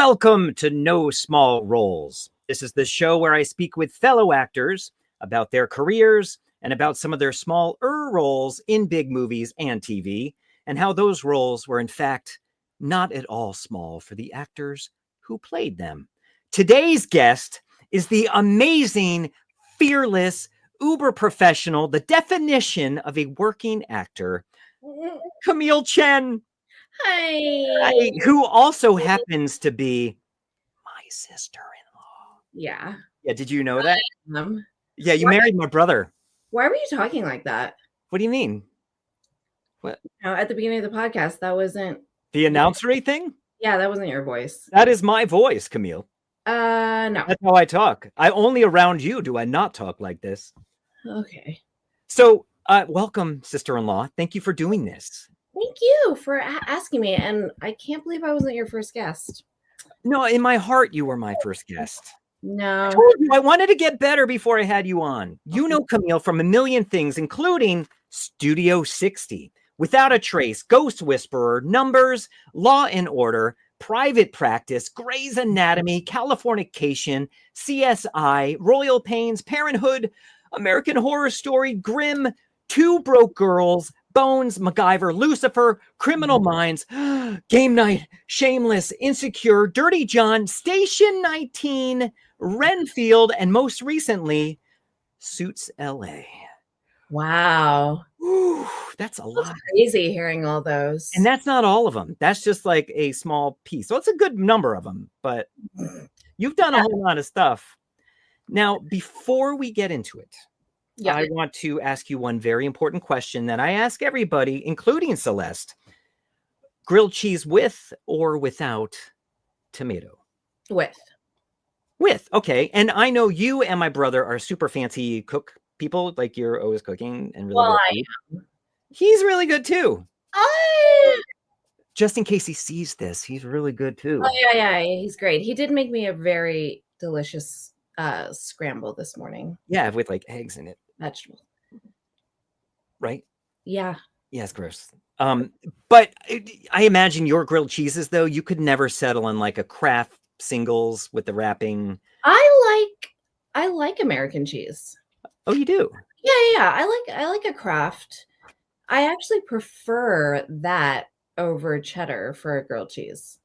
Welcome to No Small Roles. This is the show where I speak with fellow actors about their careers and about some of their smaller roles in big movies and TV, and how those roles were, in fact, not at all small for the actors who played them. Today's guest is the amazing, fearless, uber professional, the definition of a working actor, Camille Chen. Hi. Who also happens to be my sister-in-law. Yeah. Yeah, did you know that? Yeah, you Why- married my brother. Why were you talking like that? What do you mean? What? No, at the beginning of the podcast, that wasn't The announcery thing? Yeah, that wasn't your voice. That is my voice, Camille. No. That's how I talk. I only around you do I not talk like this. Okay. So, welcome, sister-in-law. Thank you for doing this. Thank you for asking me, and I can't believe I wasn't your first guest. No, in my heart, you were my first guest. No. I told you I wanted to get better before I had you on. You know Camille from a million things, including Studio 60, Without a Trace, Ghost Whisperer, Numbers, Law and Order, Private Practice, Grey's Anatomy, Californication, CSI, Royal Pains, Parenthood, American Horror Story, Grimm, Two Broke Girls, Bones, MacGyver, Lucifer, Criminal Minds, Game Night, Shameless, Insecure, Dirty John, Station 19, Renfield, and most recently, Suits LA. Wow. Ooh, that's a lot. Crazy hearing all those. And that's not all of them. That's just like a small piece. So it's a good number of them, but you've done a whole lot of stuff. Now, before we get into it, I want to ask you one very important question that I ask everybody, including Celeste. Grilled cheese with or without tomato? With. Okay. And I know you and my brother are super fancy cook people. Like, you're always cooking and really good. I am. He's really good too. Just in case he sees this, he's really good too. Oh, yeah. He's great. He did make me a very delicious scramble this morning. Yeah, with like eggs in it. Vegetables. Right? Yeah. Yes, gross. But I imagine your grilled cheeses, though, you could never settle on like a Kraft singles with the wrapping. I like American cheese. Oh, you do? Yeah. I like a Kraft. I actually prefer that over cheddar for a grilled cheese.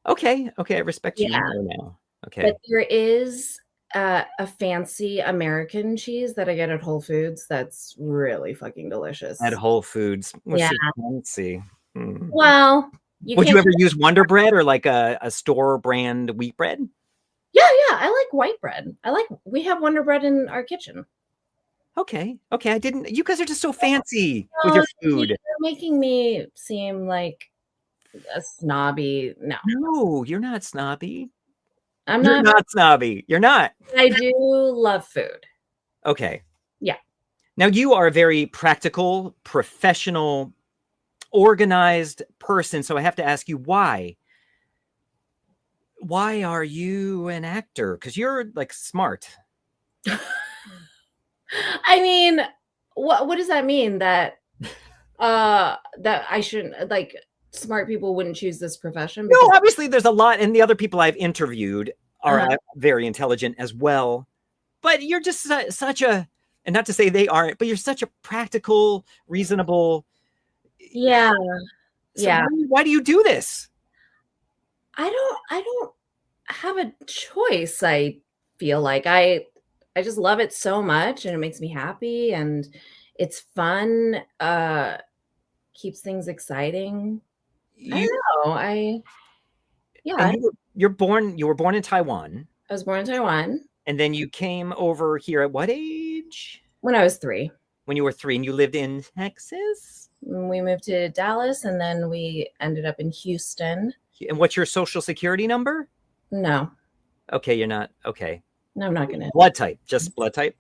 Okay. I respect you now. Okay. But there is a fancy American cheese that I get at Whole Foods that's really fucking delicious. At Whole Foods. Yeah. Let's see. Well, would you ever use Wonder Bread or like a store brand wheat bread? Yeah. I like white bread. We have Wonder Bread in our kitchen. Okay. I didn't. You guys are just so fancy with your food. You're making me seem like a snobby. No, you're not snobby. You're not snobby. You're not. I do love food. Okay. Yeah. Now, you are a very practical, professional, organized person. So I have to ask you, why? Why are you an actor? Because you're like smart. I mean, what does that mean? That I shouldn't, like, smart people wouldn't choose this profession? No, obviously there's a lot, and the other people I've interviewed are very intelligent as well. But you're just such a, and not to say they aren't, but you're such a practical, reasonable. Yeah. So why do you do this? I don't have a choice. I feel like I just love it so much, and it makes me happy, and it's fun. Keeps things exciting. I don't know. You were born in Taiwan. I was born in Taiwan. And then you came over here at what age? When I was 3. When you were 3, and you lived in Texas? We moved to Dallas, and then we ended up in Houston. And what's your social security number? No. Okay, you're not. Okay. No, I'm not gonna. Blood type. Just blood type?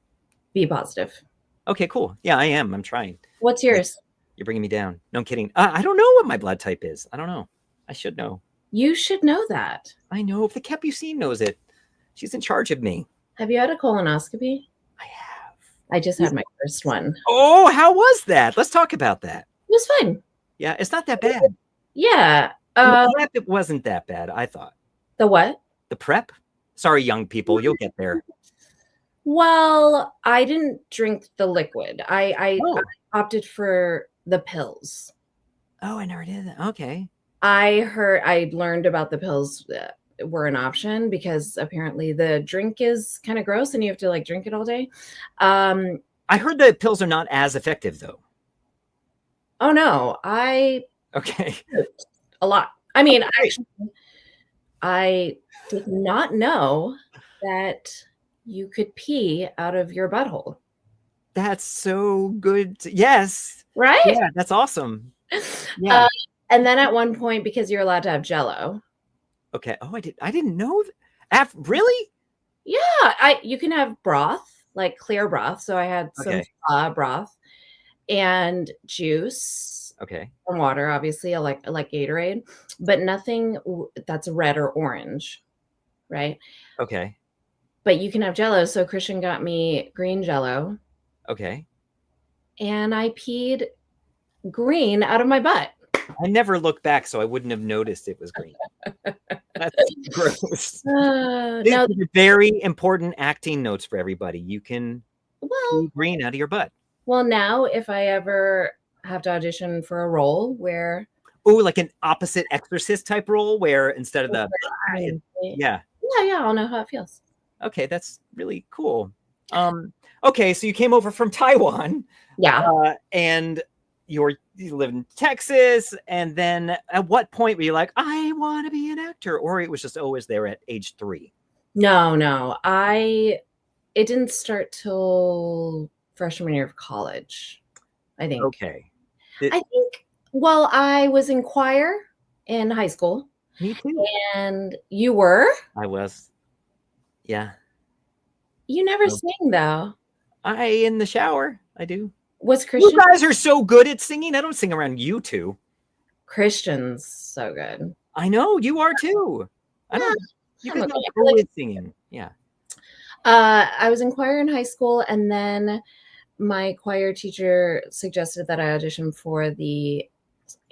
B positive. Okay, cool. Yeah, I am. I'm trying. What's yours? You're bringing me down. No, I'm kidding. I don't know what my blood type is. I don't know. I should know. You should know that. I know. If the Capucine knows it. She's in charge of me. Have you had a colonoscopy? I have. I just had my first one. Oh, how was that? Let's talk about that. It was fine. Yeah, it's not that bad. Yeah. It wasn't that bad, I thought. The what? The prep? Sorry, young people, you'll get there. Well, I didn't drink the liquid. I Oh. opted for the pills. Oh, I never did that. Okay. I learned about the pills were an option because apparently the drink is kind of gross and you have to like drink it all day. I heard that pills are not as effective though. Oh no, I Okay. pooped a lot. I mean, Okay. actually, I did not know that you could pee out of your butthole. That's so good. Yes. Right? Yeah, that's awesome. Yeah. And then at one point, because you're allowed to have Jello. Okay. Oh, I didn't know that. Really? Yeah, you can have broth, like clear broth. So I had some broth and juice. Okay. And water, obviously, I like Gatorade, but nothing that's red or orange, right? Okay. But you can have Jello. So Christian got me green Jello. Okay. And I peed green out of my butt. I never looked back, so I wouldn't have noticed it was green. That's gross. No, very important acting notes for everybody. You can pee green out of your butt. Well, now if I ever have to audition for a role where like an opposite Exorcist type role where instead of the yeah, I'll know how it feels. Okay, that's really cool. Okay, so you came over from Taiwan, and you live in Texas, and then at what point were you like, I want to be an actor, or it was just always there at age 3? No, it didn't start till freshman year of college, I think. Okay. I think, well, I was in choir in high school. Me too. And you were? I was. Yeah. You never sing, though. In the shower, I do. Was Christian? You guys are so good at singing. I don't sing around you two. Christian's so good. I know, you are too. I don't. You guys are good at singing. Yeah. I was in choir in high school, and then my choir teacher suggested that I audition for the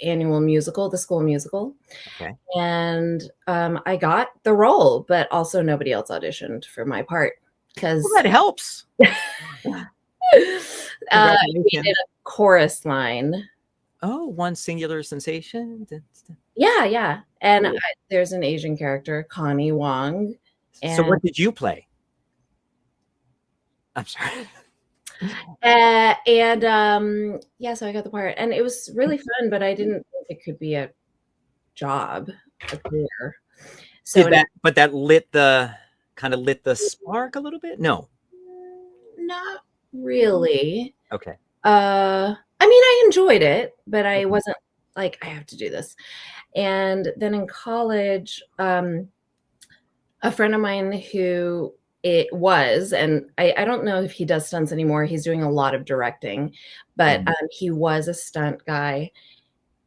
annual musical, the school musical. Okay. And I got the role, but also nobody else auditioned for my part because that helps. We did a chorus line. Oh, one singular sensation. Yeah. And there's an Asian character, Connie Wong. So what did you play? I'm sorry. So I got the part, and it was really fun, but I didn't think it could be a job, a career. So that lit the spark a little bit? No. Not really. Okay. I mean, I enjoyed it, but I wasn't like, I have to do this. And then in college, a friend of mine who it was, and I don't know if he does stunts anymore. He's doing a lot of directing, but he was a stunt guy.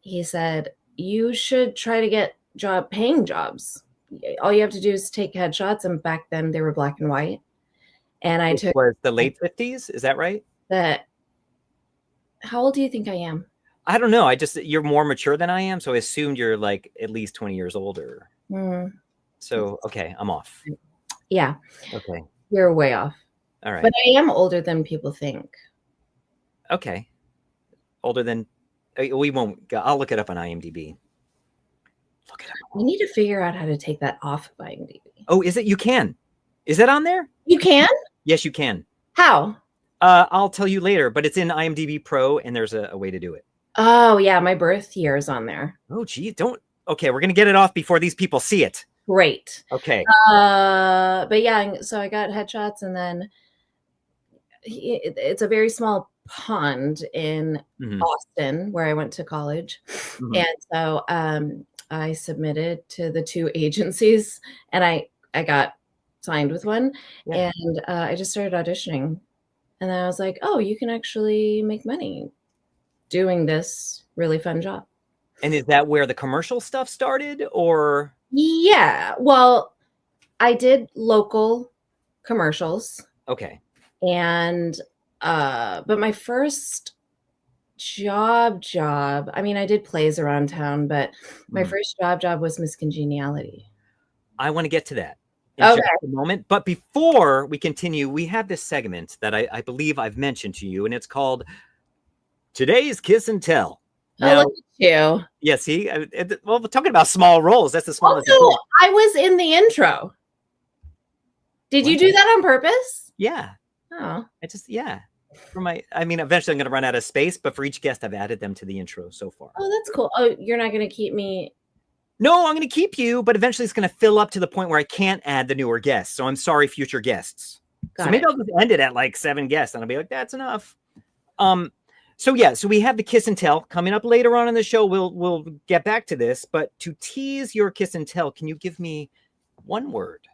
He said, you should try to get paying jobs. All you have to do is take headshots. And back then they were black and white. And I took was the late 50s. Is that right? How old do you think I am? I don't know. You're more mature than I am. So I assumed you're like at least 20 years older. So, okay, I'm off. Yeah. Okay. You're way off. All right. But I am older than people think. Okay. Older than, we won't, I'll look it up on IMDb. Look it up. We need to figure out how to take that off of IMDb. Oh, is it? You can. Is that on there? You can? Yes, you can. How? I'll tell you later, but it's in IMDb Pro, and there's a way to do it. Oh, yeah. My birth year is on there. Oh, gee. Okay, we're going to get it off before these people see it. Great. Okay. But yeah, so I got headshots, and then it's a very small pond in Austin where I went to college. And so I submitted to the 2 agencies, and I got signed with one, and I just started auditioning. And then I was like, oh, you can actually make money doing this really fun job. And is that where the commercial stuff started, or? Yeah. Well, I did local commercials. Okay. And but my first job, I mean, I did plays around town, but my first job was Miss Congeniality. I want to get to that in Okay. just a moment. But before we continue, we have this segment that I believe I've mentioned to you, and it's called Today's Kiss and Tell. Oh, Now, look at you. yeah, see, well, we're talking about small roles. That's the smallest. Also, I was in the intro. Did you do that on purpose? Yeah. Oh. Yeah. I mean, eventually I'm going to run out of space, but for each guest, I've added them to the intro so far. Oh, that's cool. Oh, you're not going to keep me. No, I'm going to keep you, but eventually it's going to fill up to the point where I can't add the newer guests. So I'm sorry, future guests. So maybe I'll just end it at like 7 guests and I'll be like, that's enough. So we have the kiss and tell coming up later on in the show. We'll get back to this, but to tease your kiss and tell, can you give me one word?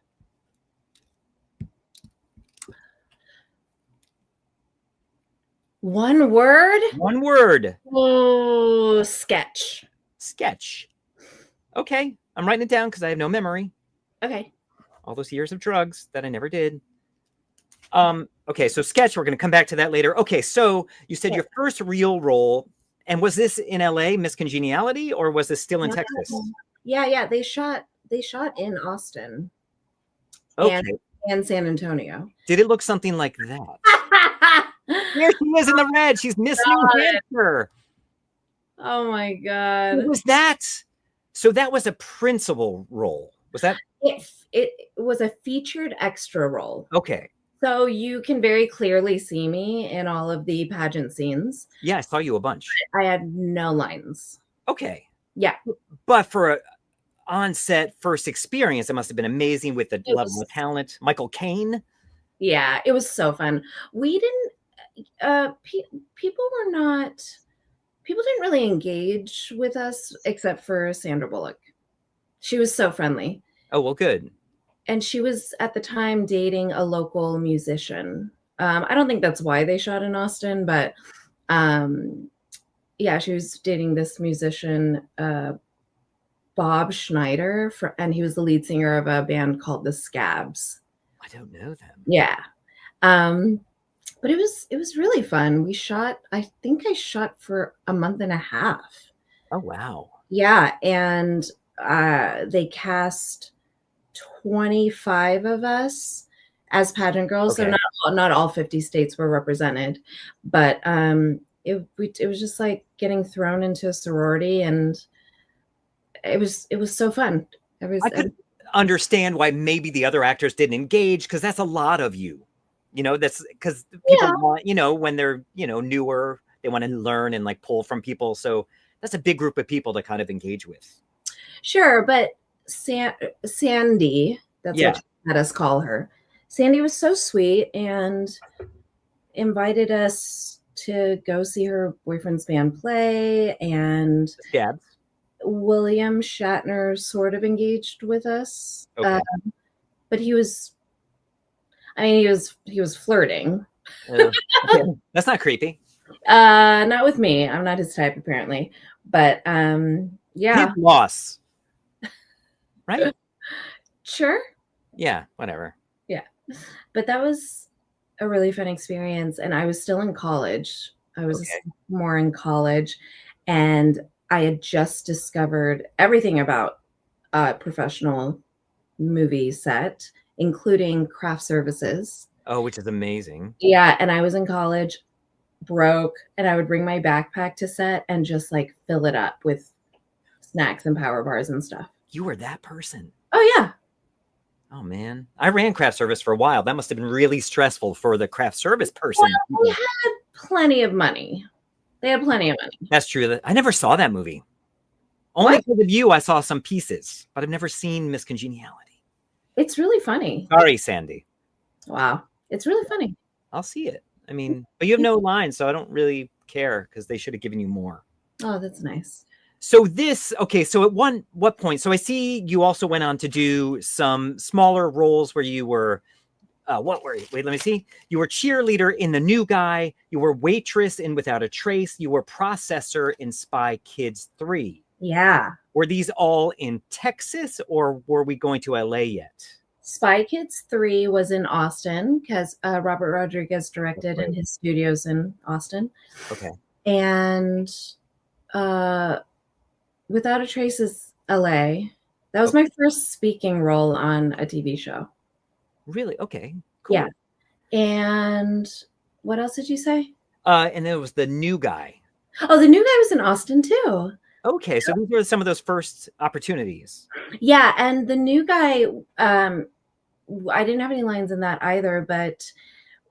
One word? One word. Oh, sketch. Sketch. Okay. I'm writing it down because I have no memory. Okay. All those years of drugs that I never did. Okay, so sketch, we're going to come back to that later. Okay, so you said your first real role, and was this in LA, Miss Congeniality, or was this still in Texas? Yeah. They shot in Austin. Okay. And San Antonio. Did it look something like that? There she is in the red. She's Miss New Hampshire. Oh my God. What was that? So that was a principal role. Was that? It was a featured extra role. Okay. So you can very clearly see me in all of the pageant scenes. Yeah, I saw you a bunch. I had no lines. Okay. Yeah. But for an on-set first experience, it must have been amazing with the level of talent. Michael Caine. Yeah, it was so fun. We didn't, people didn't really engage with us except for Sandra Bullock. She was so friendly. Oh, well, good. And she was at the time dating a local musician. I don't think that's why they shot in Austin, but yeah, she was dating this musician, Bob Schneider, and he was the lead singer of a band called the Scabs. I don't know them. Yeah. But it was really fun. I think I shot for a month and a half. Oh, wow. Yeah. And they cast 25 of us as pageant girls. Okay. So not all 50 states were represented, but it was just like getting thrown into a sorority, and it was so fun. I could understand why maybe the other actors didn't engage, because that's a lot of you. That's because people want, when they're, newer, they want to learn and like pull from people. So that's a big group of people to kind of engage with. Sure, but Sandy, that's what she had us call her. Sandy was so sweet and invited us to go see her boyfriend's band play, and William Shatner sort of engaged with us. Okay. But he was flirting. Okay. That's not creepy. Not with me. I'm not his type, apparently. But yeah. His loss. Right? Sure. Yeah, whatever. Yeah. But that was a really fun experience. And I was still in college. I was more in college. And I had just discovered everything about professional movie set, including craft services. Oh, which is amazing. Yeah. And I was in college, broke, and I would bring my backpack to set and just like fill it up with snacks and power bars and stuff. You were that person. Oh, yeah. Oh, man. I ran craft service for a while. That must have been really stressful for the craft service person. Well, we had plenty of money. They had plenty of money. That's true. I never saw that movie. Only because of you, I saw some pieces, but I've never seen Miss Congeniality. It's really funny. Sorry, Sandy. Wow. It's really funny. I'll see it. I mean, but you have no lines, so I don't really care, because they should have given you more. Oh, that's nice. So so at what point? So I see you also went on to do some smaller roles where you were, wait, let me see. You were cheerleader in The New Guy. You were waitress in Without a Trace. You were processor in Spy Kids 3. Yeah. Were these all in Texas, or were we going to LA yet? Spy Kids 3 was in Austin, because Robert Rodriguez directed in his studios in Austin. Okay. And Without a Trace is LA. That was my first speaking role on a TV show. Really? Okay, cool. Yeah. And what else did you say? And there was the new guy. Oh, the new guy was in Austin too. Okay, so these were some of those first opportunities. Yeah, and the new guy, I didn't have any lines in that either, but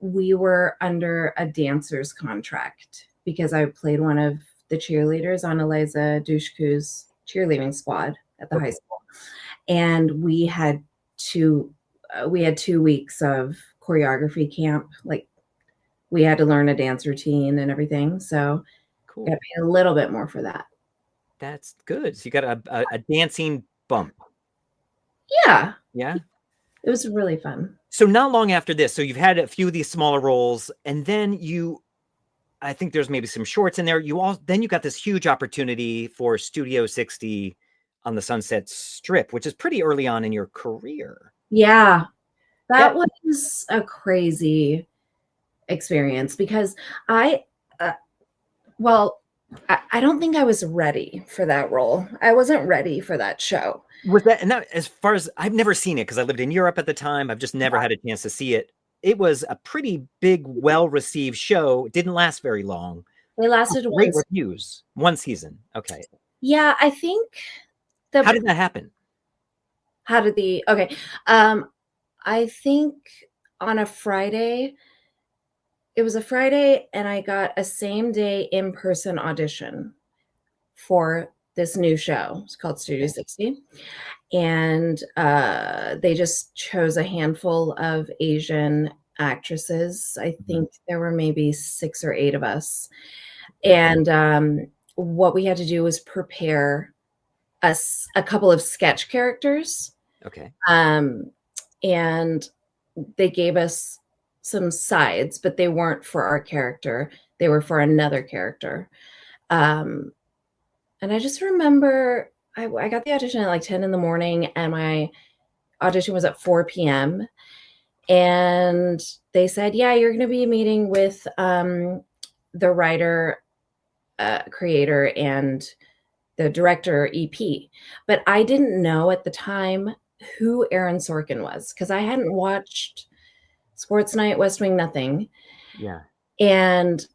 we were under a dancer's contract because I played one of the cheerleaders on Eliza Dushku's cheerleading squad at the high school. And we had 2 weeks of choreography camp. Like, we had to learn a dance routine and everything. So Cool. got paid a little bit more for that. That's good. So you got a dancing bump. Yeah. Yeah. It was really fun. So not long after this, so you've had a few of these smaller roles, and then I think there's maybe some shorts in there. Then you got this huge opportunity for Studio 60 on the Sunset Strip, which is pretty early on in your career. Yeah. That was a crazy experience because I don't think I was ready for that role. I wasn't ready for that show. Was that, and that, as far as I've never seen it because I lived in Europe at the time, I've just never had a chance to see it. It was a pretty big, well-received show. It didn't last very long. They lasted great reviews. One season. Okay. Yeah, I think how did that happen? I think on a Friday, it was a Friday, and I got a same day in-person audition for this new show. It's called Studio 60. And they just chose a handful of Asian actresses. I think there were maybe 6 or 8 of us. And what we had to do was prepare a couple of sketch characters. Okay. And they gave us some sides, but they weren't for our character. They were for another character. And I just remember I got the audition at like 10 in the morning, and my audition was at 4 p.m. And they said, yeah, you're going to be meeting with the writer, creator, and the director, EP. But I didn't know at the time who Aaron Sorkin was because I hadn't watched Sports Night, West Wing, nothing. Yeah. And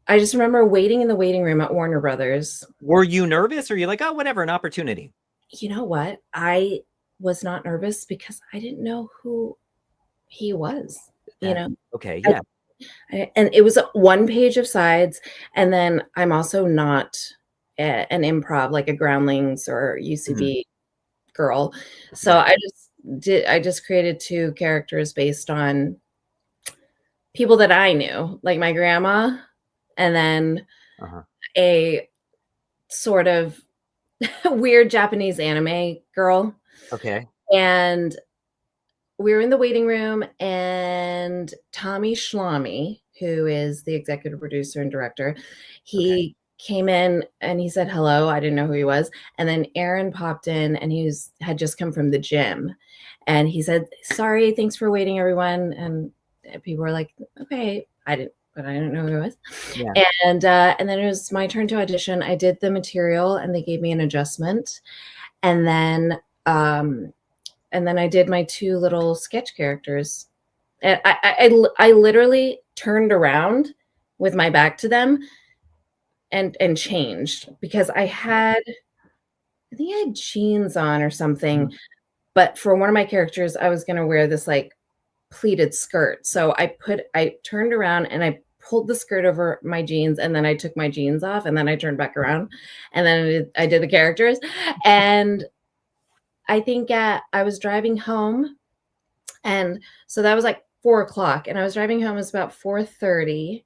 I just remember waiting in the waiting room at Warner Brothers. Were you nervous, or you're like, oh, whatever, an opportunity? You know what? I was not nervous because I didn't know who he was, you know? Okay, yeah. And it was 1 page of sides. And then I'm also not an improv, like a Groundlings or UCB girl. So I just created 2 characters based on people that I knew, like my grandma, and then a sort of weird Japanese anime girl. Okay. And we were in the waiting room, and Tommy Schlamme, who is the executive producer and director, he came in and he said hello. I didn't know who he was. And then Aaron popped in, and he had just come from the gym. And he said, sorry, thanks for waiting, everyone. And people were like, okay. But I didn't know who it was. Yeah. And then it was my turn to audition. I did the material, and they gave me an adjustment. And then I did my 2 little sketch characters. And I literally turned around with my back to them and changed because I think I had jeans on or something. But for one of my characters, I was going to wear this like pleated skirt. So I turned around and I pulled the skirt over my jeans, and then I took my jeans off, and then I turned back around, and then I did the characters. And I think I was driving home, and so that was like 4 o'clock, and I was driving home. It was about 4:30,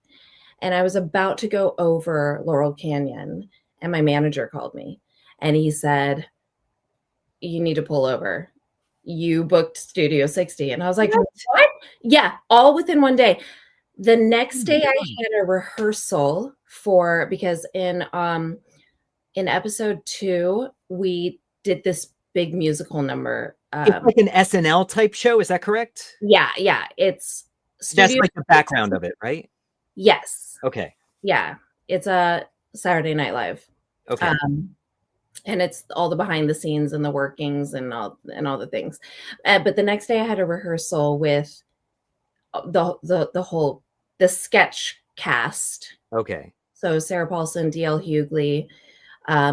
and I was about to go over Laurel Canyon, and my manager called me, and he said, you need to pull over. You booked Studio 60. And I was like, what? Yeah, all within 1 day. The next day I had a rehearsal because in episode 2, we did this big musical number. It's like an SNL type show. Is that correct? Yeah. It's that's like the background of it, right? Yes. Okay. Yeah. It's a Saturday Night Live. Okay. and it's all the behind the scenes and the workings and all the things. But the next day I had a rehearsal with the sketch cast. Okay. So Sarah Paulson, D.L. Hughley,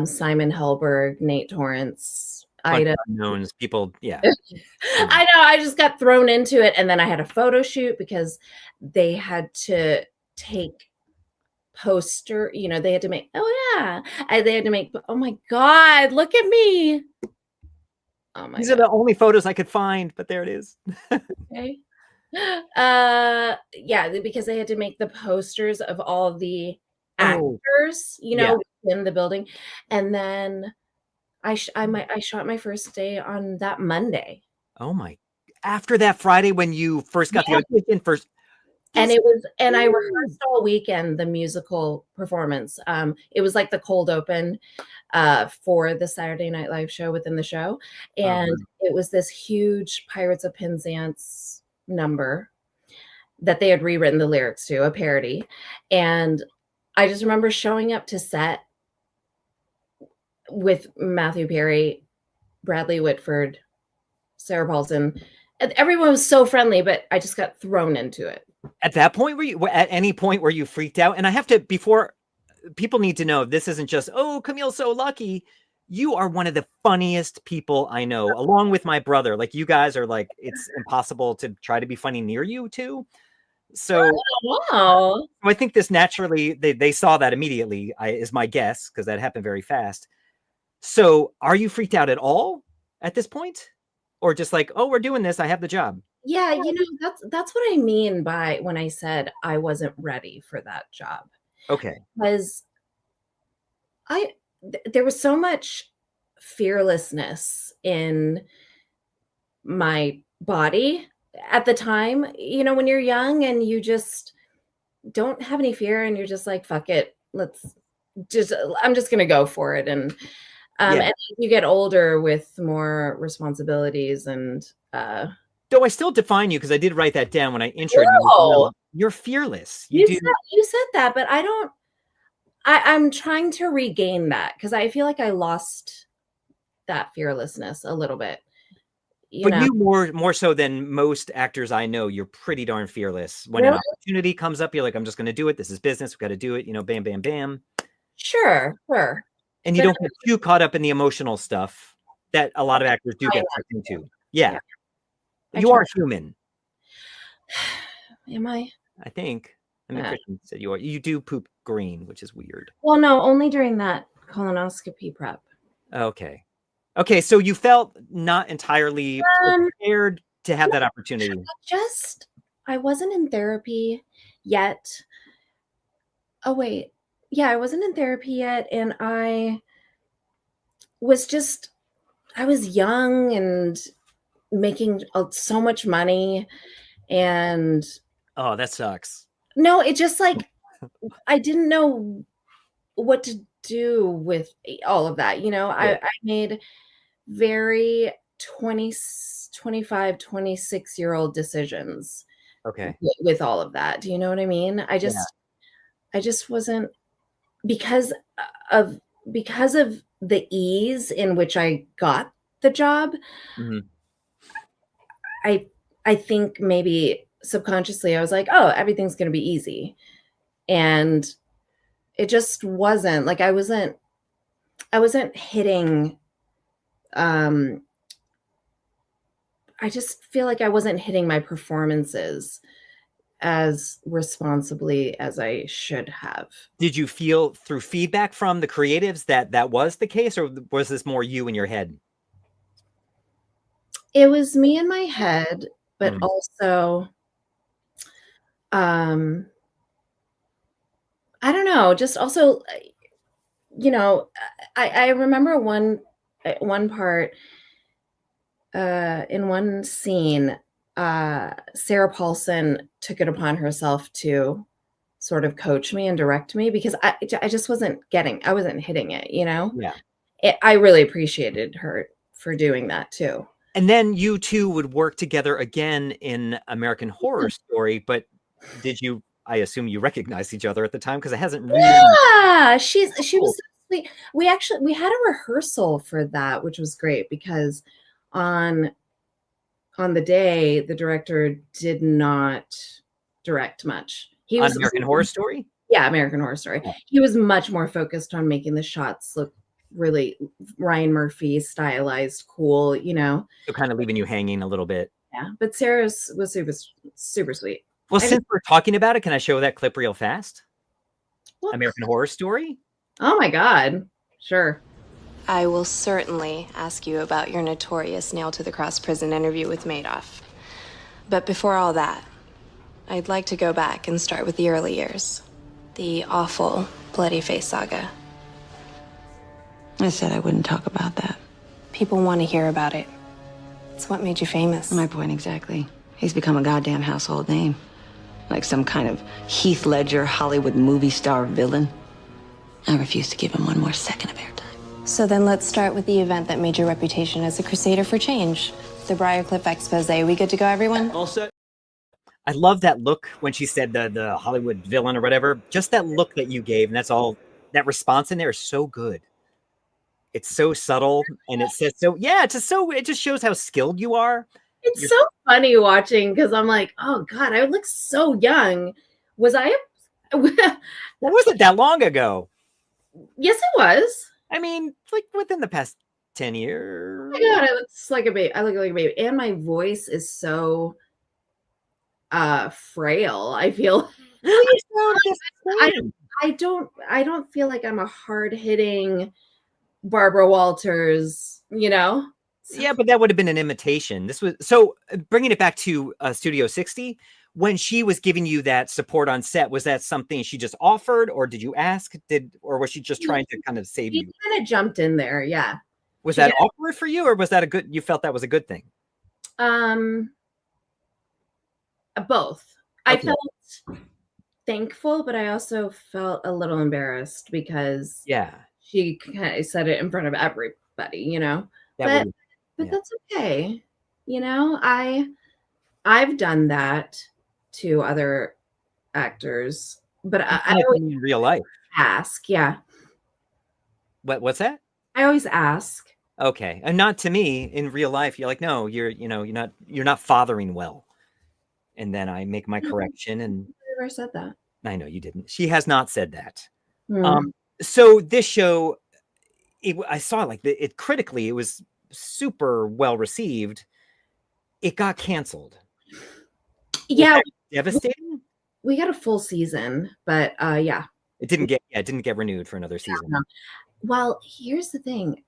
Simon Helberg, Nate Torrance, Bunch Ida. of unknowns, people. Yeah. I know. I just got thrown into it, and then I had a photo shoot because they had to take poster. You know, they had to make. Oh yeah, they had to make. Oh my God, look at me. Oh my These God. are the only photos I could find, but there it is. Okay. Yeah, because they had to make the posters of all the Oh, actors, you yeah. know, in the building, and then I shot my first day on that Monday. Oh my. After that Friday when you first got the audition first. And I Ooh. rehearsed all weekend the musical performance. It was like the cold open for the Saturday Night Live show within the show, and it was this huge Pirates of Penzance number that they had rewritten the lyrics to, a parody. And I just remember showing up to set with Matthew Perry, Bradley Whitford, Sarah Paulson, and everyone was so friendly, but I just got thrown into it. At that point, at any point were you freaked out? And I have to, before people need to know, this isn't just, oh, Camille's so lucky. You are one of the funniest people I know, along with my brother. Like, you guys are like, it's impossible to try to be funny near you too. So Wow. I think this naturally, they saw that immediately, is my guess, because that happened very fast. So are you freaked out at all at this point? Or just like, oh, we're doing this, I have the job? Yeah, you know, that's what I mean by when I said I wasn't ready for that job. Okay. Because there was so much fearlessness in my body at the time. You know, when you're young and you just don't have any fear and you're just like, fuck it, I'm just gonna go for it. And Yeah. and you get older with more responsibilities and Though I still define you, because I did write that down when I introed you. no, You're fearless. you said that, but I'm trying to regain that because I feel like I lost that fearlessness a little bit. But you more so than most actors I know, you're pretty darn fearless. When an opportunity comes up, you're like, I'm just going to do it. This is business. We've got to do it. You know, bam, bam, bam. Sure. And you don't get too caught up in the emotional stuff that a lot of actors do get into. Yeah. You are human. Am I? I think. I mean, Christian said you are. You do poop green, which is weird. Well, no, only during that colonoscopy prep. Okay. So you felt not entirely prepared to have that opportunity. I wasn't in therapy yet. Oh, wait. Yeah, I wasn't in therapy yet. And I was young and making so much money. And oh, that sucks. No, it just like, I didn't know what to do with all of that. You know, I made very 25, 26-year-old decisions. Okay. With all of that. Do you know what I mean? I just wasn't, because of the ease in which I got the job. Mm-hmm. I think maybe subconsciously I was like, oh, everything's going to be easy. And it just wasn't. Like I wasn't hitting I just feel like I wasn't hitting my performances as responsibly as I should have. Did you feel through feedback from the creatives that was the case, or was this more you in your head? It was me in my head, but also, I don't know, just also, you know, I remember one part, in one scene, Sarah Paulson took it upon herself to sort of coach me and direct me because I just wasn't hitting it, you know? Yeah. I really appreciated her for doing that too. And then you two would work together again in American Horror Story, but I assume you recognized each other at the time because it hasn't really. Yeah, she was so We had a rehearsal for that, which was great because on the day, the director did not direct much. He On was American Horror Story? Yeah, American Horror Story. Yeah. He was much more focused on making the shots look really Ryan Murphy stylized, cool, So kind of leaving you hanging a little bit. Yeah, but Sarah's was super, super sweet. Well, since we're talking about it, can I show that clip real fast? What? American Horror Story? Oh my God. Sure. I will certainly ask you about your notorious nail-to-the-cross prison interview with Madoff. But before all that, I'd like to go back and start with the early years. The awful Bloody Face saga. I said I wouldn't talk about that. People want to hear about it. It's what made you famous. My point exactly. He's become a goddamn household name. Like some kind of Heath Ledger Hollywood movie star villain. I refuse to give him one more second of airtime. So then let's start with the event that made your reputation as a crusader for change. The Briarcliff expose. We good to go, everyone? All set. I love that look when she said the Hollywood villain or whatever. Just that look that you gave, and that's all. That response in there is so good. It's so subtle, and it says so. Yeah, it just shows how skilled you are. It's so funny watching because I'm like, oh God, I look so young. Was I? That wasn't that long ago. Yes, it was. I mean, like within the past 10 years. Oh my God, I look like a baby. I look like a baby, and my voice is so frail. I feel. I don't feel like I'm a hard-hitting Barbara Walters, So. Yeah, but that would have been an imitation. This was so bringing it back to Studio 60. When she was giving you that support on set, was that something she just offered, or did you ask? Or was she just trying to kind of save you? She kind of jumped in there, yeah. Was that awkward for you, or was that you felt that was a good thing? Both. Okay. I felt thankful, but I also felt a little embarrassed because she kind of said it in front of everybody, But that's okay. I've done that to other actors, but I always in real life ask. Yeah. What's that? I always ask. Okay, and not to me in real life. You're like, no, you're not fathering well, and then I make my correction. And I never said that. I know you didn't. She has not said that. So this show, I saw it critically. It was super well received. It got canceled. Yeah, devastating. We got a full season, but it didn't get renewed for another season. No. Well, here's the thing: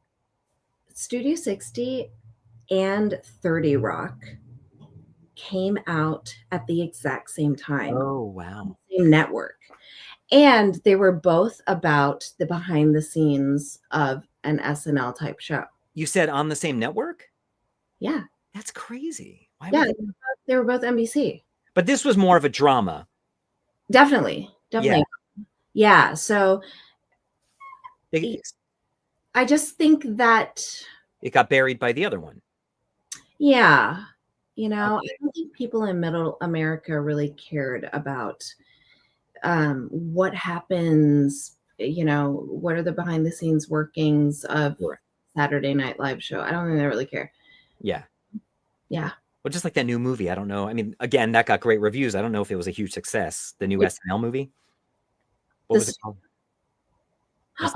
Studio 60 and 30 Rock came out at the exact same time. Oh wow! Same network, and they were both about the behind the scenes of an SNL type show. You said on the same network? Yeah. That's crazy. Why they were both NBC. But this was more of a drama. Definitely. Yeah. So I just think that it got buried by the other one. Yeah. I don't think people in Middle America really cared about what happens, what are the behind the scenes workings of Saturday Night Live show. I don't think they really care. Yeah. Yeah. Well, just like that new movie. I don't know. I mean, again, that got great reviews. I don't know if it was a huge success. The new SNL movie. What was it called? Yeah.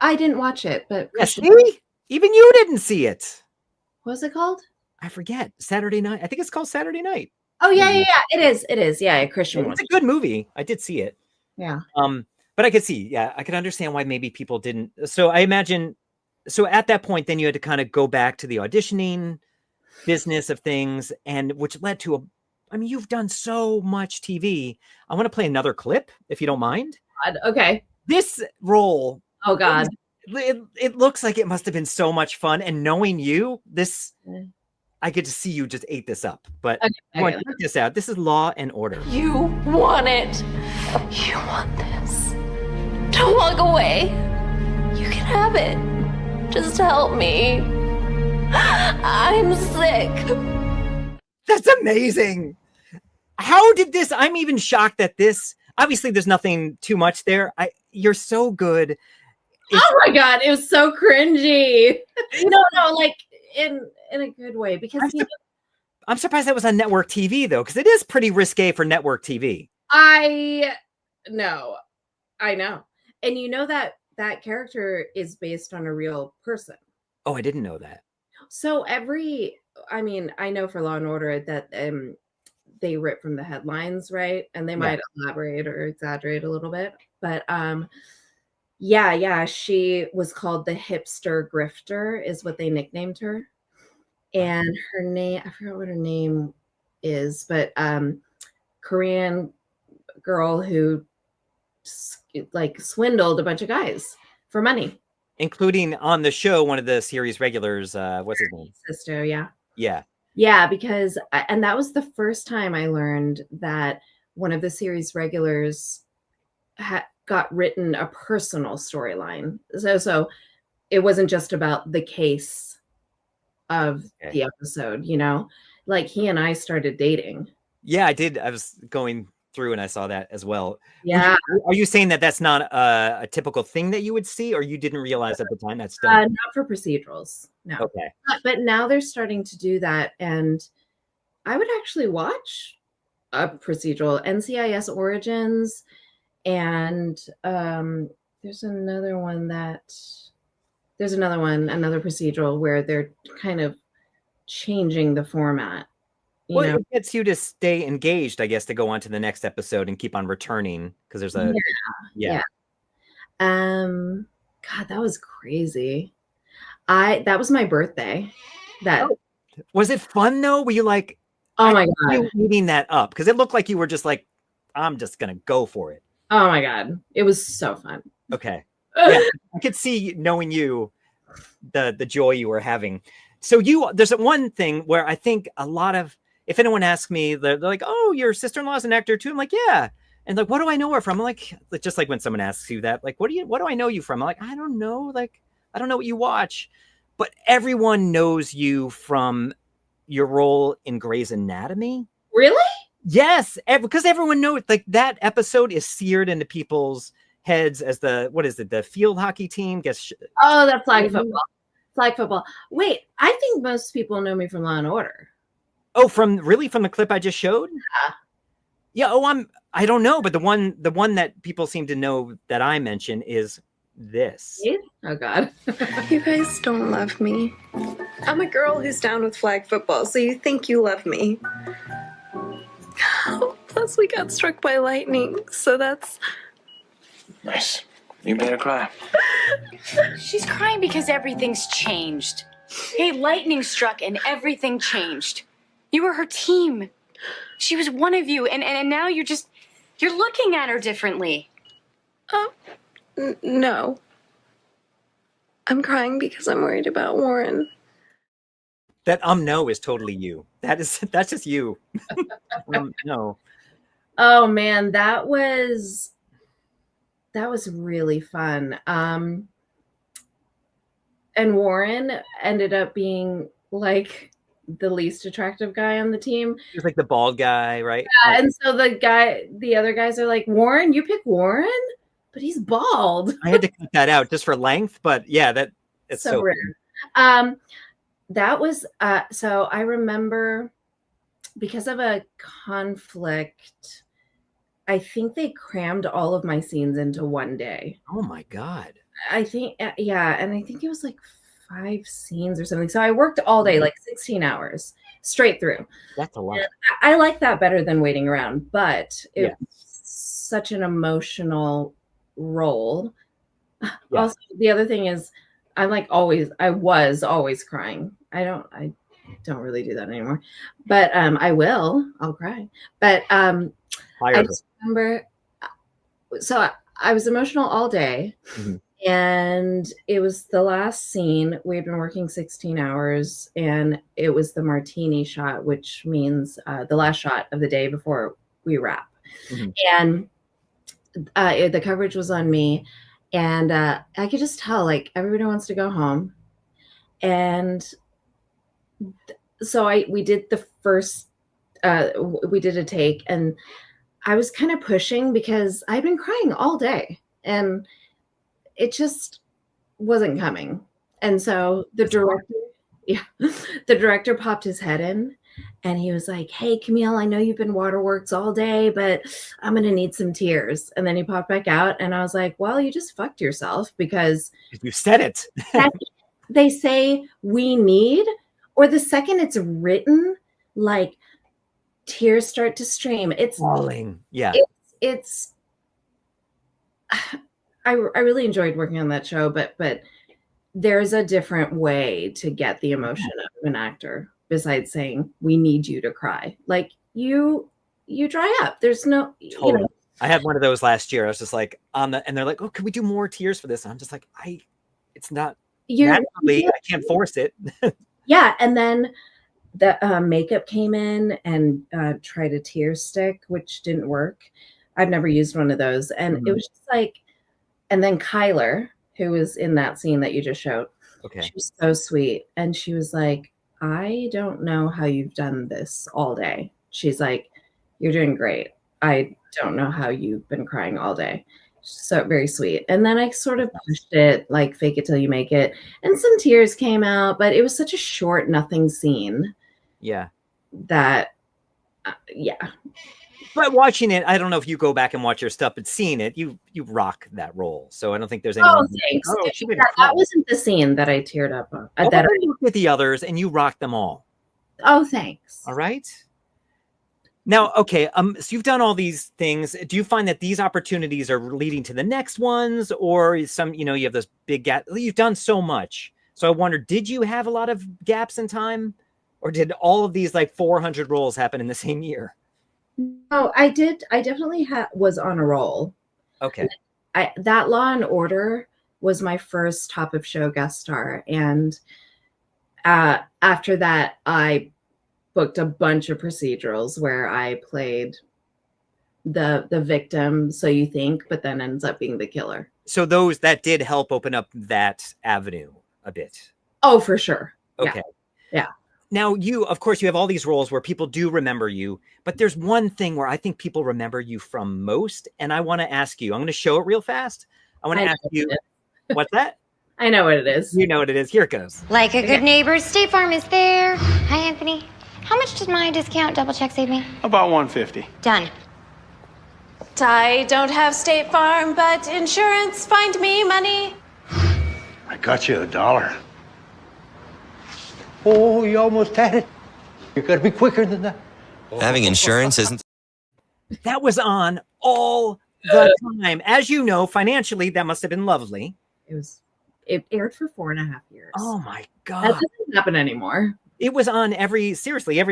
I didn't watch it, but see? Even you didn't see it. What was it called? I forget. Saturday Night. I think it's called Saturday Night. Oh yeah. It is. Yeah, Christian one. It's a good movie. I did see it. Yeah. But I could see. Yeah, I could understand why maybe people didn't. So I imagine. So at that point, then you had to kind of go back to the auditioning business of things, and which led to you've done so much TV. I want to play another clip, if you don't mind. God, okay. This role. Oh God. It looks like it must have been so much fun. And knowing you, I get to see you just ate this up. But I want to check this out. This is Law and Order. You want it. You want this. Don't walk away. You can have it. Just help me. I'm sick. That's amazing. How did this? I'm even shocked that this. obviously there's nothing too much there. You're so good. Oh my God, it was so cringy. No, like in a good way, because I'm surprised that was on network TV though, because it is pretty risque for network TV. I know. And you know that character is based on a real person. Oh, I didn't know that. So I know for Law and Order that they rip from the headlines, right? And they might elaborate or exaggerate a little bit. But yeah, she was called the hipster grifter, is what they nicknamed her. And her name, I forgot what her name is, but Korean girl who like swindled a bunch of guys for money, including on the show one of the series regulars. What's his name? Sister. Yeah, because and that was the first time I learned that one of the series regulars got written a personal storyline. So it wasn't just about the case of the episode, like he and I started dating. Yeah, I did. I was going through and I saw that as well. Yeah. Are you saying that that's not a typical thing that you would see, or you didn't realize at the time that's done? Not for procedurals. No. Okay. But now they're starting to do that. And I would actually watch a procedural, NCIS Origins. And there's another procedural where they're kind of changing the format. It gets you to stay engaged, I guess, to go on to the next episode and keep on returning, because there's a God, that was crazy. That was my birthday. Was it fun though? Were you like, oh my God, you eating that up? Because it looked like you were just like, I'm just gonna go for it. Oh my God, it was so fun. Okay. Yeah, I could see, knowing you, the joy you were having. So there's one thing where I think a lot of, if anyone asks me, they're like, oh, your sister-in-law is an actor too. I'm like, yeah. And like, what do I know her from? I'm like, just like when someone asks you that, like, what do I know you from? I'm like, I don't know. Like, I don't know what you watch, but everyone knows you from your role in Grey's Anatomy. Really? Yes. Because everyone knows, like, that episode is seared into people's heads as the field hockey team gets. Oh, that flag football. Wait, I think most people know me from Law and Order. Oh, from the clip I just showed? Yeah. Oh, I don't know, but the one that people seem to know that I mention is this. Oh God. You guys don't love me. I'm a girl who's down with flag football, so you think you love me. Plus we got struck by lightning, so that's nice. You made her cry. She's crying because everything's changed. Hey, lightning struck and everything changed. You were her team. She was one of you, and now you're looking at her differently. No. I'm crying because I'm worried about Warren. That no is totally you. That's just you. No. Oh man, that was really fun. And Warren ended up being like the least attractive guy on the team. He was like the bald guy, right? Yeah, and so the other guys are like, Warren, you pick Warren? But he's bald. I had to cut that out just for length, but yeah, it's so rare. That was so I remember, because of a conflict, I think they crammed all of my scenes into one day. Oh my God. I think, yeah. And I think it was like 5 scenes or something. So I worked all day, like 16 hours straight through. That's a lot. I like that better than waiting around, but it's such an emotional role. Yeah. Also, the other thing is, I was always crying. I don't really do that anymore, but I'll cry. But I just remember, so I was emotional all day. Mm-hmm. And it was the last scene. We had been working 16 hours, and it was the martini shot, which means the last shot of the day before we wrap. Mm-hmm. And the coverage was on me, and I could just tell, like, everybody wants to go home. And so we did the first, we did a take, and I was kind of pushing because I'd been crying all day and it just wasn't coming. And so the director, yeah, the director popped his head in and he was like, "Hey, Camille, I know you've been waterworks all day, but I'm going to need some tears." And then he popped back out and I was like, "Well, you just fucked yourself because You said it. they say we need, or the second it's written, like tears start to stream." It's Falling. Yeah. it's I really enjoyed working on that show, but there's a different way to get the emotion out of an actor besides saying we need you to cry. Like you dry up. There's no Totally. You know. I had one of those last year. I was just like and they're like, "Oh, can we do more tears for this?" And I'm just like, it's not naturally, I can't force it. Yeah. And then the makeup came in and tried a tear stick, which didn't work. I've never used one of those. And it was just like, and then Kyler, who was in that scene that you just showed, she was so sweet. And she was like, "I don't know how you've done this all day." She's like, "You're doing great. I don't know how you've been crying all day." So very sweet. And then I sort of pushed it, like fake it till you make it. And some tears came out, but it was such a short, nothing scene. Yeah. That, yeah. But watching it, I don't know if you go back and watch your stuff, but seeing it, you rock that role. So I don't think there's any. Oh, thanks. That wasn't the scene that I teared up on. I looked at the others, and you rocked them all. Oh, thanks. All right. Now, okay. So you've done all these things. Do you find that these opportunities are leading to the next ones, or some? You have this big gap. You've done so much. So I wonder, did you have a lot of gaps in time, or did all of these like 400 roles happen in the same year? No, I did. I definitely was on a roll. Okay. That Law and Order was my first top of show guest star. And after that, I booked a bunch of procedurals where I played the victim, so you think, but then ends up being the killer. So that did help open up that avenue a bit. Oh, for sure. Okay. Yeah. Now, of course, you have all these roles where people do remember you, but there's one thing where I think people remember you from most, and I want to ask you. I'm going to show it real fast. I want to ask you, what's that? I know what it is. You know what it is. Here it goes. Like a good neighbor, State Farm is there. Hi, Anthony. How much does my discount double check save me? About $150. Done. I don't have State Farm, but insurance, find me money. I got you $1. Oh, you almost had it. You gotta be quicker than that. Having insurance isn't. That was on all the time. As you know, financially, that must have been lovely. It aired for 4.5 years. Oh my God. That doesn't happen anymore. It was on every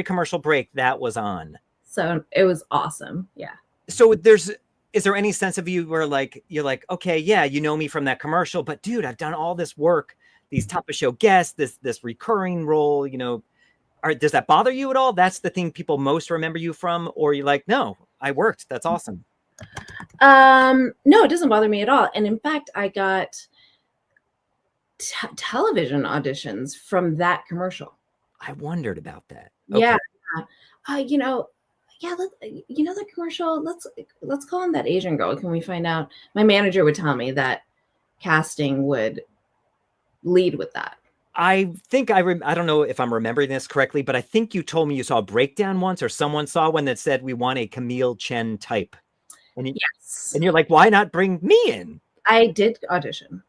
commercial break that was on. So it was awesome. Yeah. So is there any sense of you where you're like, okay, yeah, you know me from that commercial, but dude, I've done all this work, these top of show guests, this recurring role, does that bother you at all? That's the thing people most remember you from, or you're like, no, I worked. That's awesome. No, it doesn't bother me at all. And in fact, I got television auditions from that commercial. I wondered about that. Okay. Yeah. That commercial, let's call him that Asian girl. Can we find out? My manager would tell me that casting would lead with that. I think I don't know if I'm remembering this correctly, but I think you told me you saw a breakdown once, or someone saw one that said we want a Camille Chen type. And yes. And you're like, why not bring me in? I did audition.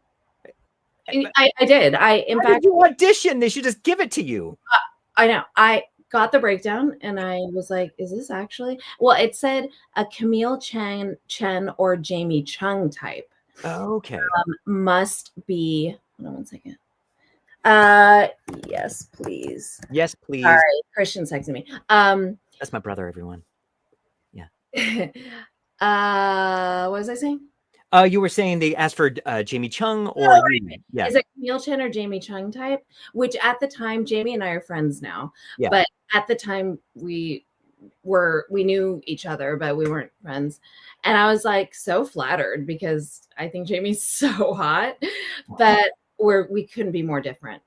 I did. In fact, you audition. They should just give it to you. I know. I got the breakdown and I was like, is this actually? Well, it said a Camille Chen or Jamie Chung type. Okay. Must be. Hold on 1 second. Yes, please. Yes, please. Sorry, Christian's texting me. That's my brother, everyone. Yeah. What was I saying? You were saying they asked for Jamie Chung or yeah. Is it Camille Chen or Jamie Chung type? Which at the time, Jamie and I are friends now. Yeah. But at the time we knew each other, but we weren't friends. And I was like so flattered because I think Jamie's so hot, but we couldn't be more different.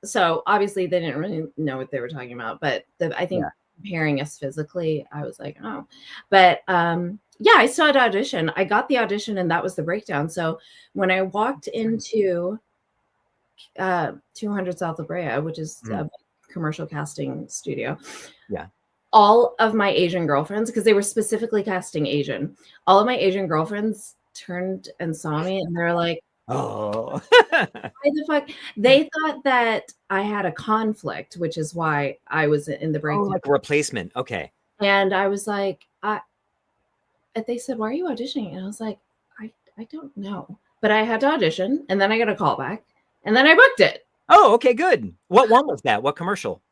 So obviously they didn't really know what they were talking about, but I think comparing us physically, I was like, oh, but yeah, I still had to audition. I got the audition, and that was the breakdown. So when I walked into 200 South La Brea, which is a commercial casting studio, Yeah. all of my Asian girlfriends, because they were specifically casting Asian, all of my Asian girlfriends turned and saw me, and they're like, oh, why the fuck? They thought that I had a conflict, which is why I was in the breakdown. like a replacement. Okay. And I was like, they said, why are you auditioning? And I was like, I don't know. But I had to audition, and then I got a call back, and then I booked it. Oh, okay, good. What one was that? What commercial?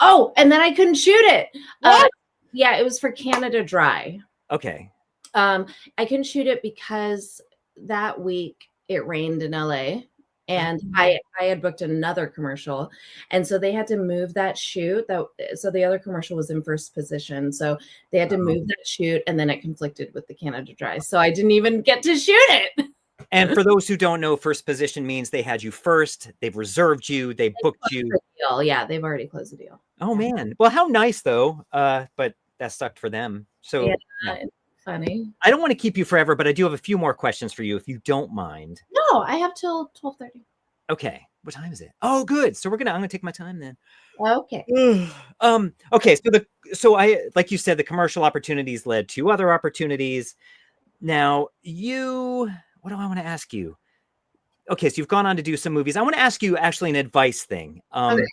Oh, and then I couldn't shoot it. What? Yeah, it was for Canada Dry. Okay. I couldn't shoot it because that week it rained in LA, and I had booked another commercial, and so they had to move that shoot. So the other commercial was in first position, so they had to move that shoot, and then it conflicted with the Canada Dry, so I didn't even get to shoot it. And for those who don't know, first position means they had you first. They've reserved you. They booked you. Deal. Yeah, they've already closed the deal. Oh man. Well, how nice though. But that sucked for them. So yeah. Funny. I don't want to keep you forever, but I do have a few more questions for you, if you don't mind. No, I have till 12:30. Okay. What time is it? Oh, good. So I'm gonna take my time then. Okay. Okay. So I, like you said, the commercial opportunities led to other opportunities. Now what do I want to ask you? Okay, so you've gone on to do some movies. I want to ask you actually an advice thing. Okay.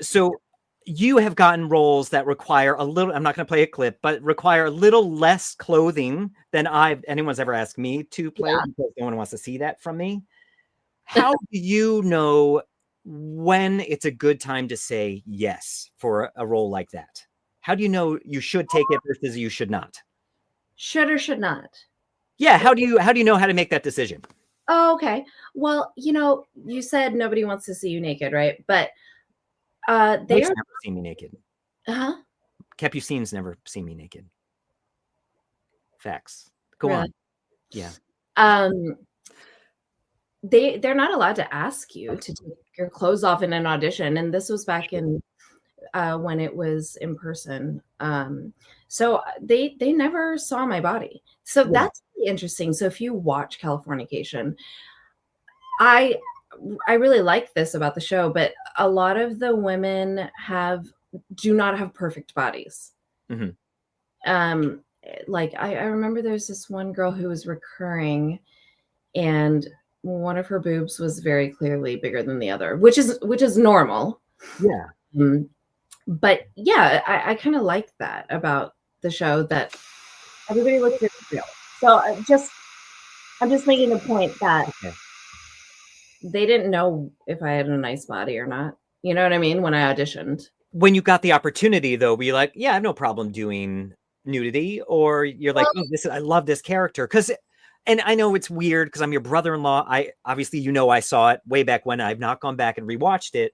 So you have gotten roles that require a little, I'm not going to play a clip, but require a little less clothing than anyone's ever asked me to play, because no one wants to see that from me. How do you know when it's a good time to say yes for a role like that? How do you know you should take it versus you should not? Should or should not? Yeah. How do you know how to make that decision? Oh, okay. Well, you said nobody wants to see you naked, right? But they've never seen me naked. Capucine's never seen me naked. Facts. Go on. Yeah. They're not allowed to ask you to take your clothes off in an audition, and this was back in when it was in person. So they never saw my body. So that's really interesting. So if you watch Californication, I really like this about the show, but a lot of the women do not have perfect bodies. Mm-hmm. Like I remember there's this one girl who was recurring, and one of her boobs was very clearly bigger than the other, which is normal. Yeah. But yeah, I kind of like that about the show, that everybody looks very real. So I'm just making the point that they didn't know if I had a nice body or not. You know what I mean? When I auditioned. When you got the opportunity, though, were you like, yeah, I have no problem doing nudity? Or you're like, I love this character? And I know it's weird because I'm your brother-in-law. Obviously, I saw it way back when. I've not gone back and rewatched it.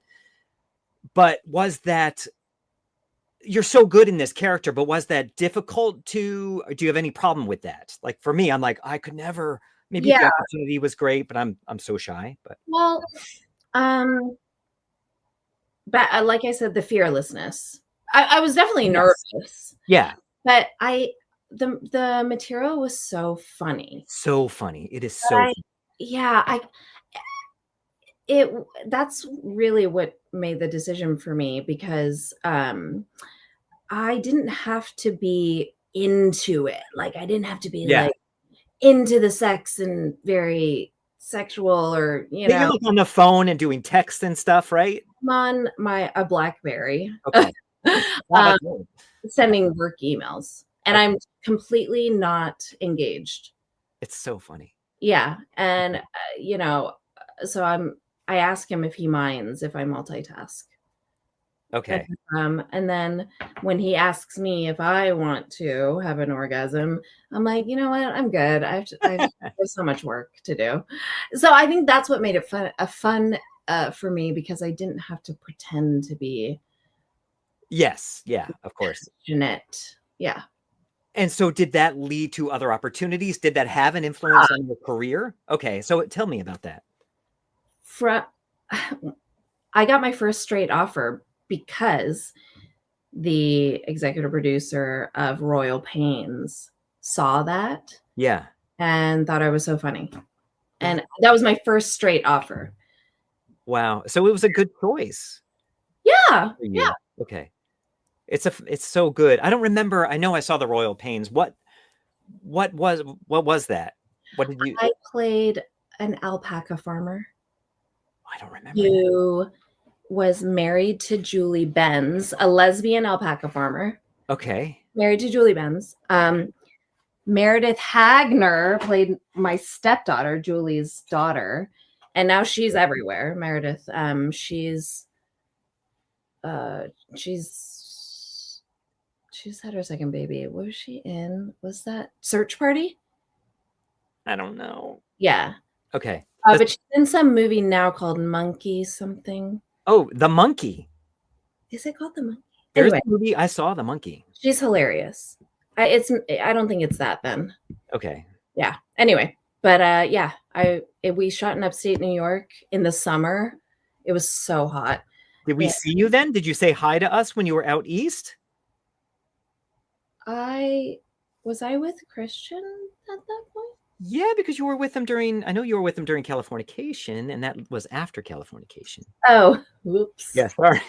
But was that, you're so good in this character, but was that difficult do you have any problem with that? Like for me, I'm like, I could never, maybe the opportunity was great, but I'm so shy. But but like I said, the fearlessness. I was definitely nervous. Yeah. But the material was so funny. So funny. It is so funny. That's really what made the decision for me, because I didn't have to be into it. Like I didn't have to be like into the sex and very sexual, or you're like on the phone and doing text and stuff, right? I'm on a BlackBerry. Okay. Sending work emails, and I'm completely not engaged. It's so funny. Yeah, and so I ask him if he minds if I multitask. Okay. And then when he asks me if I want to have an orgasm, I'm like, you know what? I'm good. There's so much work to do. So I think that's what made it fun for me, because I didn't have to pretend to be. Yes. Yeah, of course. Jeanette. Yeah. And so did that lead to other opportunities? Did that have an influence on your career? Okay. So tell me about that. I got my first straight offer because the executive producer of Royal Pains, saw that Yeah. and thought I was so funny. And that was my first straight offer. Wow. So it was a good choice. Yeah. For you. Yeah. Okay. It's so good. I don't remember. I know I saw the Royal Pains. What was that? What did you? I played an alpaca farmer I don't remember. who was married to Julie Benz, a lesbian alpaca farmer. Okay. Married to Julie Benz. Meredith Hagner played my stepdaughter, Julie's daughter, and now she's everywhere. Meredith, she's had her second baby. What was she in? Was that Search Party? I don't know. Yeah. Okay. But she's in some movie now called Monkey something. Oh, The Monkey. Is it called The Monkey? There's Anyway, a movie. I saw The Monkey. she's hilarious. I don't think it's that then. Okay. Yeah. Anyway, but yeah, we shot in upstate New York in the summer. It was so hot. Did we see you then? Did you say hi to us when you were out east? Was I with Christian at that point? Yeah, because you were with them during. I know you were with them during Californication, and that was after Californication. Oh, whoops. Yeah, sorry.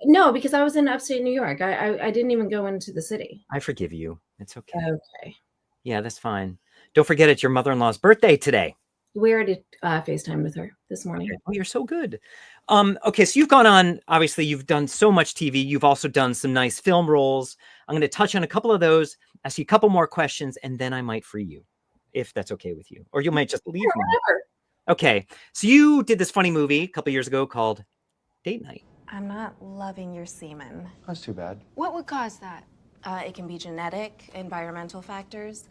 No, because I was in upstate New York. I didn't even go into the city. I forgive you. It's okay. Okay. Yeah, that's fine. Don't forget it's your mother-in-law's birthday today. We already FaceTimed with her this morning. Oh, you're so good. Okay, so you've gone on, obviously you've done so much TV. You've also done some nice film roles. I'm going to touch on a couple of those, ask you a couple more questions, and then I might free you, if that's okay with you. Or you might just leave me. Whatever. Okay, so you did this funny movie a couple years ago called Date Night. I'm not loving your semen. That's too bad. What would cause that? It can be genetic, environmental factors.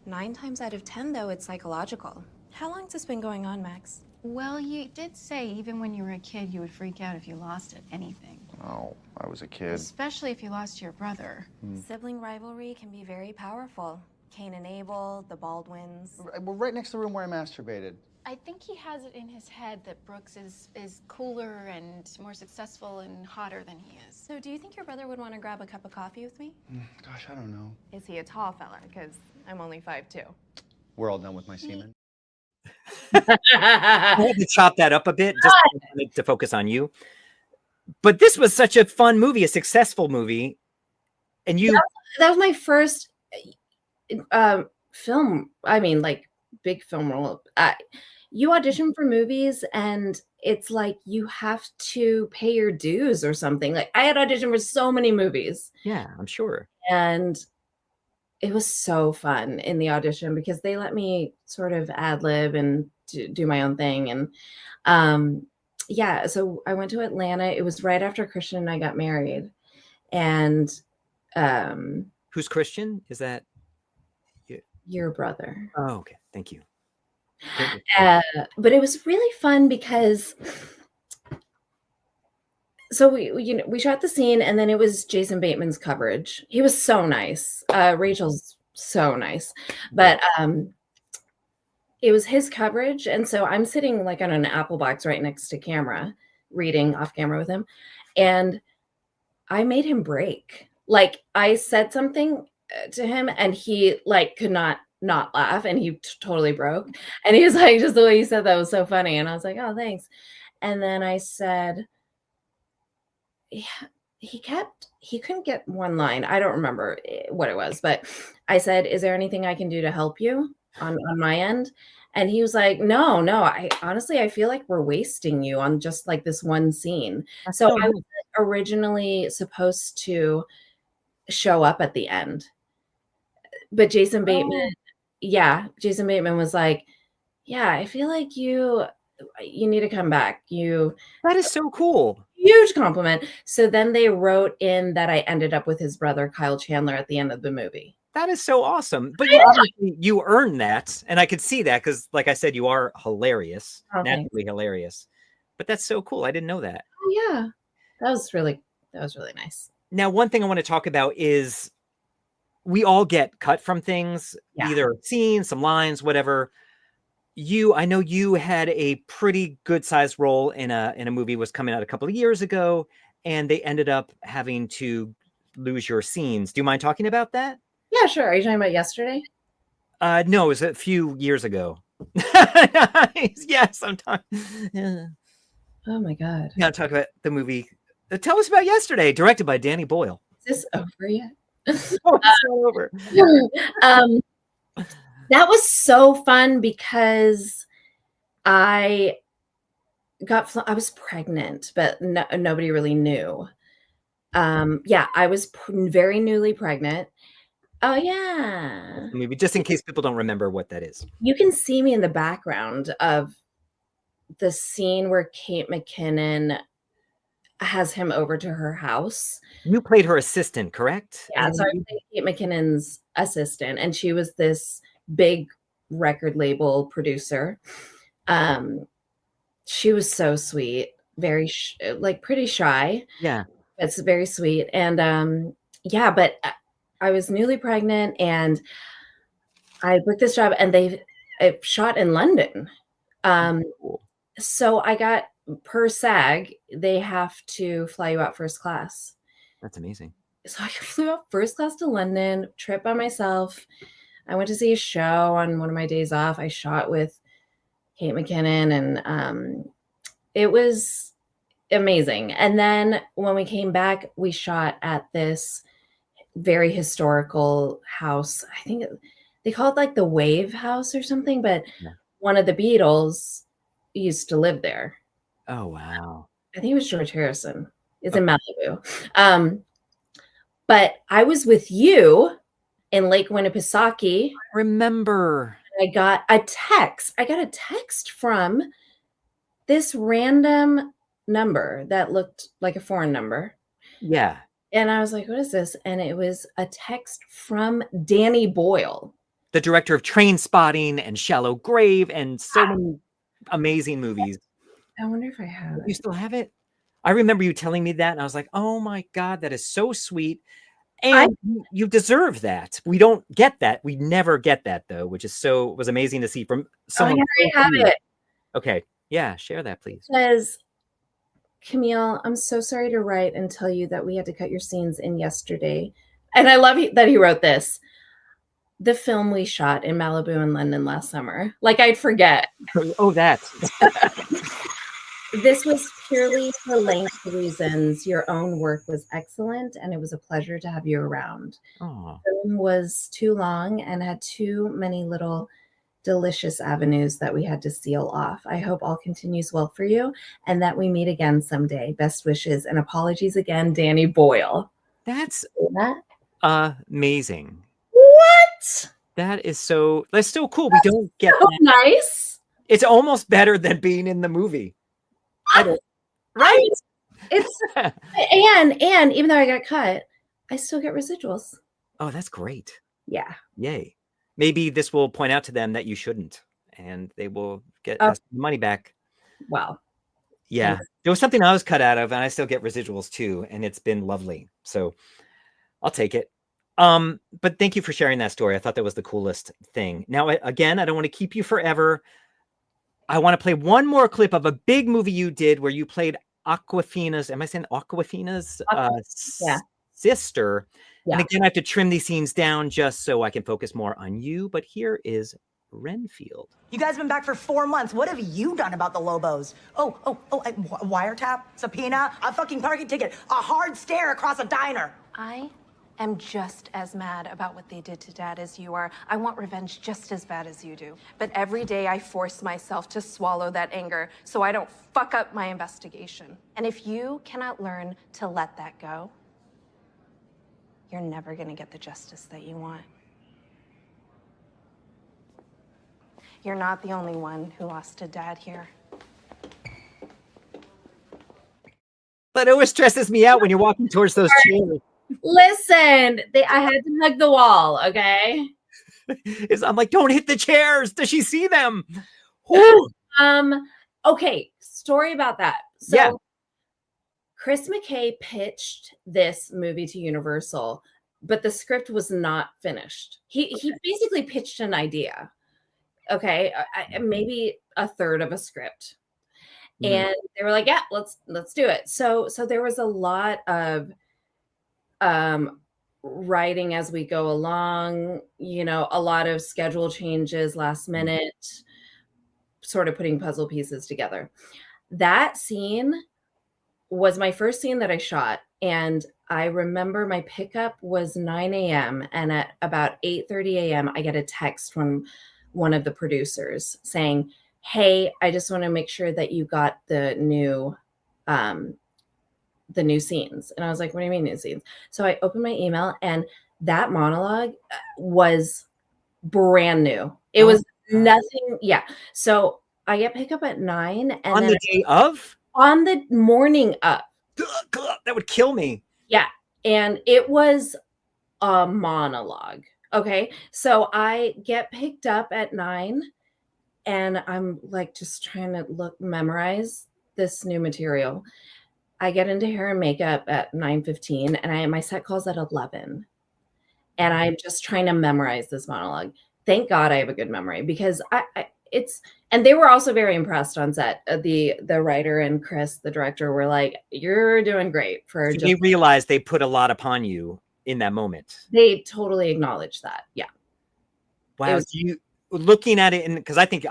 9 times out of 10, though, it's psychological. How long's this been going on, Max? Well, you did say even when you were a kid, you would freak out if you lost anything. Oh, I was a kid. Especially if you lost your brother. Sibling rivalry can be very powerful. Cain and Abel, the Baldwins. We're right next to the room where I masturbated. I think he has it in his head that Brooks is cooler and more successful and hotter than he is. So do you think your brother would want to grab a cup of coffee with me? Gosh, I don't know. Is he a tall fella? Because I'm only 5'2". We're all done with my semen. I had to chop that up a bit just to focus on you. But this was such a fun movie, a successful movie. And you... That was my first film. I mean, like, big film role. You audition for movies and it's like you have to pay your dues or something. Like, I had auditioned for so many movies. Yeah, I'm sure. And it was so fun in the audition because they let me sort of ad lib and do my own thing. And yeah, so I went to Atlanta. It was right after Christian and I got married. And who's Christian? Is that your brother? Oh, okay. Thank you. But it was really fun because so we shot the scene and then it was Jason Bateman's coverage. He was so nice. Rachel's so nice, but it was his coverage. And so I'm sitting like on an apple box right next to camera, reading off camera with him. And I made him break. Like, I said something to him and he like could not laugh, and he totally broke. And he was like, just the way you said that was so funny. And I was like, oh, thanks. And then I said, yeah, he couldn't get one line. I don't remember what it was, but I said, is there anything I can do to help you on my end? And he was like, no, I honestly, I feel like we're wasting you on just like this one scene. So I was originally supposed to show up at the end, but Jason Bateman, Jason Bateman was like, yeah, I feel like you need to come back. That is so cool. Huge compliment. So then they wrote in that I ended up with his brother, Kyle Chandler, at the end of the movie. That is so awesome. But you earned that. And I could see that because, like I said, you are hilarious, naturally hilarious. But that's so cool. I didn't know that. Oh, yeah. That was really nice. Now, one thing I want to talk about is we all get cut from things, either scenes, some lines, whatever. I know you had a pretty good sized role in a movie was coming out a couple of years ago, and they ended up having to lose your scenes. Do you mind talking about that? Yeah, sure. Are you talking about yesterday? No, it was a few years ago. Yeah, sometime. Yeah. Oh my God. Yeah, talk about the movie. Tell us about yesterday, directed by Danny Boyle. Is this over yet? Oh, it's all over. That was so fun because I was pregnant, but nobody really knew. Yeah, I was very newly pregnant. Oh yeah. Maybe just in case people don't remember what that is. You can see me in the background of the scene where Kate McKinnon has him over to her house. You played her assistant, correct? Yeah, so I played Kate McKinnon's assistant, and she was this big record label producer. She was so sweet, very like pretty shy. Yeah, it's very sweet. And yeah, but I was newly pregnant, and I booked this job, and they shot in London. So I got, per SAG, they have to fly you out first class. That's amazing. So I flew out first class to London, trip by myself. I went to see a show on one of my days off. I shot with Kate McKinnon, and it was amazing. And then when we came back, we shot at this very historical house. I think they call it like the Wave House or something, but one of the Beatles used to live there. Oh, wow. I think it was George Harrison. It's in Malibu. But I was with you in Lake Winnipesaukee. Remember. I got a text. I got a text from this random number that looked like a foreign number. Yeah. And I was like, what is this? And it was a text from Danny Boyle, the director of Train Spotting and Shallow Grave and so many amazing movies. I wonder if I have it. You still have it? I remember you telling me that, and I was like, oh my God, that is so sweet. And you deserve that. We don't get that. We never get that, though, which is was amazing to see from someone. Oh, yeah, I have it. Okay. Yeah, share that, please. It says, Camille, I'm so sorry to write and tell you that we had to cut your scenes in yesterday. And I love that he wrote this. The film we shot in Malibu and London last summer. Like, I'd forget. Oh, that. This was purely for length reasons. Your own work was excellent, and it was a pleasure to have you around. Oh. The film was too long and had too many little delicious avenues that we had to seal off. I hope all continues well for you and that we meet again someday. Best wishes and apologies again, Danny Boyle. That's amazing. What? That's so cool. We don't get so that. Nice. It's almost better than being in the movie. Right? It's and even though I got cut, I still get residuals. Oh, that's great. Yeah. Yay. Maybe this will point out to them that you shouldn't, and they will get the money back. Wow. Yeah. There was something I was cut out of, and I still get residuals too, and it's been lovely. So I'll take it. But thank you for sharing that story. I thought that was the coolest thing. Now, again, I don't want to keep you forever. I want to play one more clip of a big movie you did where you played Awkwafina's, am I saying Awkwafina's sister? Yeah. And again, I have to trim these scenes down just so I can focus more on you. But here is Renfield. You guys been back for 4 months. What have you done about the Lobos? A wiretap, subpoena, a fucking parking ticket, a hard stare across a diner. I am just as mad about what they did to Dad as you are. I want revenge just as bad as you do. But every day I force myself to swallow that anger so I don't fuck up my investigation. And if you cannot learn to let that go, you're never gonna get the justice that you want. You're not the only one who lost a dad here. But it always stresses me out when you're walking towards those chairs. Listen, I had to hug the wall, okay? I'm like, don't hit the chairs. Does she see them? Okay, story about that. So Chris McKay pitched this movie to Universal, but the script was not finished. He basically pitched an idea. Okay, maybe a third of a script. Mhm. And they were like, yeah, let's do it. So there was a lot of writing as we go along, you know, a lot of schedule changes last minute, sort of putting puzzle pieces together. That scene was my first scene that I shot, and I remember my pickup was 9 a.m. and at about 8:30 a.m. I get a text from one of the producers saying, hey, I just want to make sure that you got the new scenes. And I was like, what do you mean new scenes? So I opened my email, and that monologue was brand new. It was nothing. Yeah. So I get pick up at 9, and on then the day of? On the morning up. That would kill me. Yeah. And it was a monologue. Okay. So I get picked up at 9, and I'm like just trying to memorize this new material. I get into hair and makeup at 9:15, and my set calls at 11. And I'm just trying to memorize this monologue. Thank God I have a good memory, because and they were also very impressed on set. The writer and Chris, the director, were like, you're doing great for So they realized they put a lot upon you in that moment. They totally acknowledged that. Yeah. Wow. Looking at it, and because I think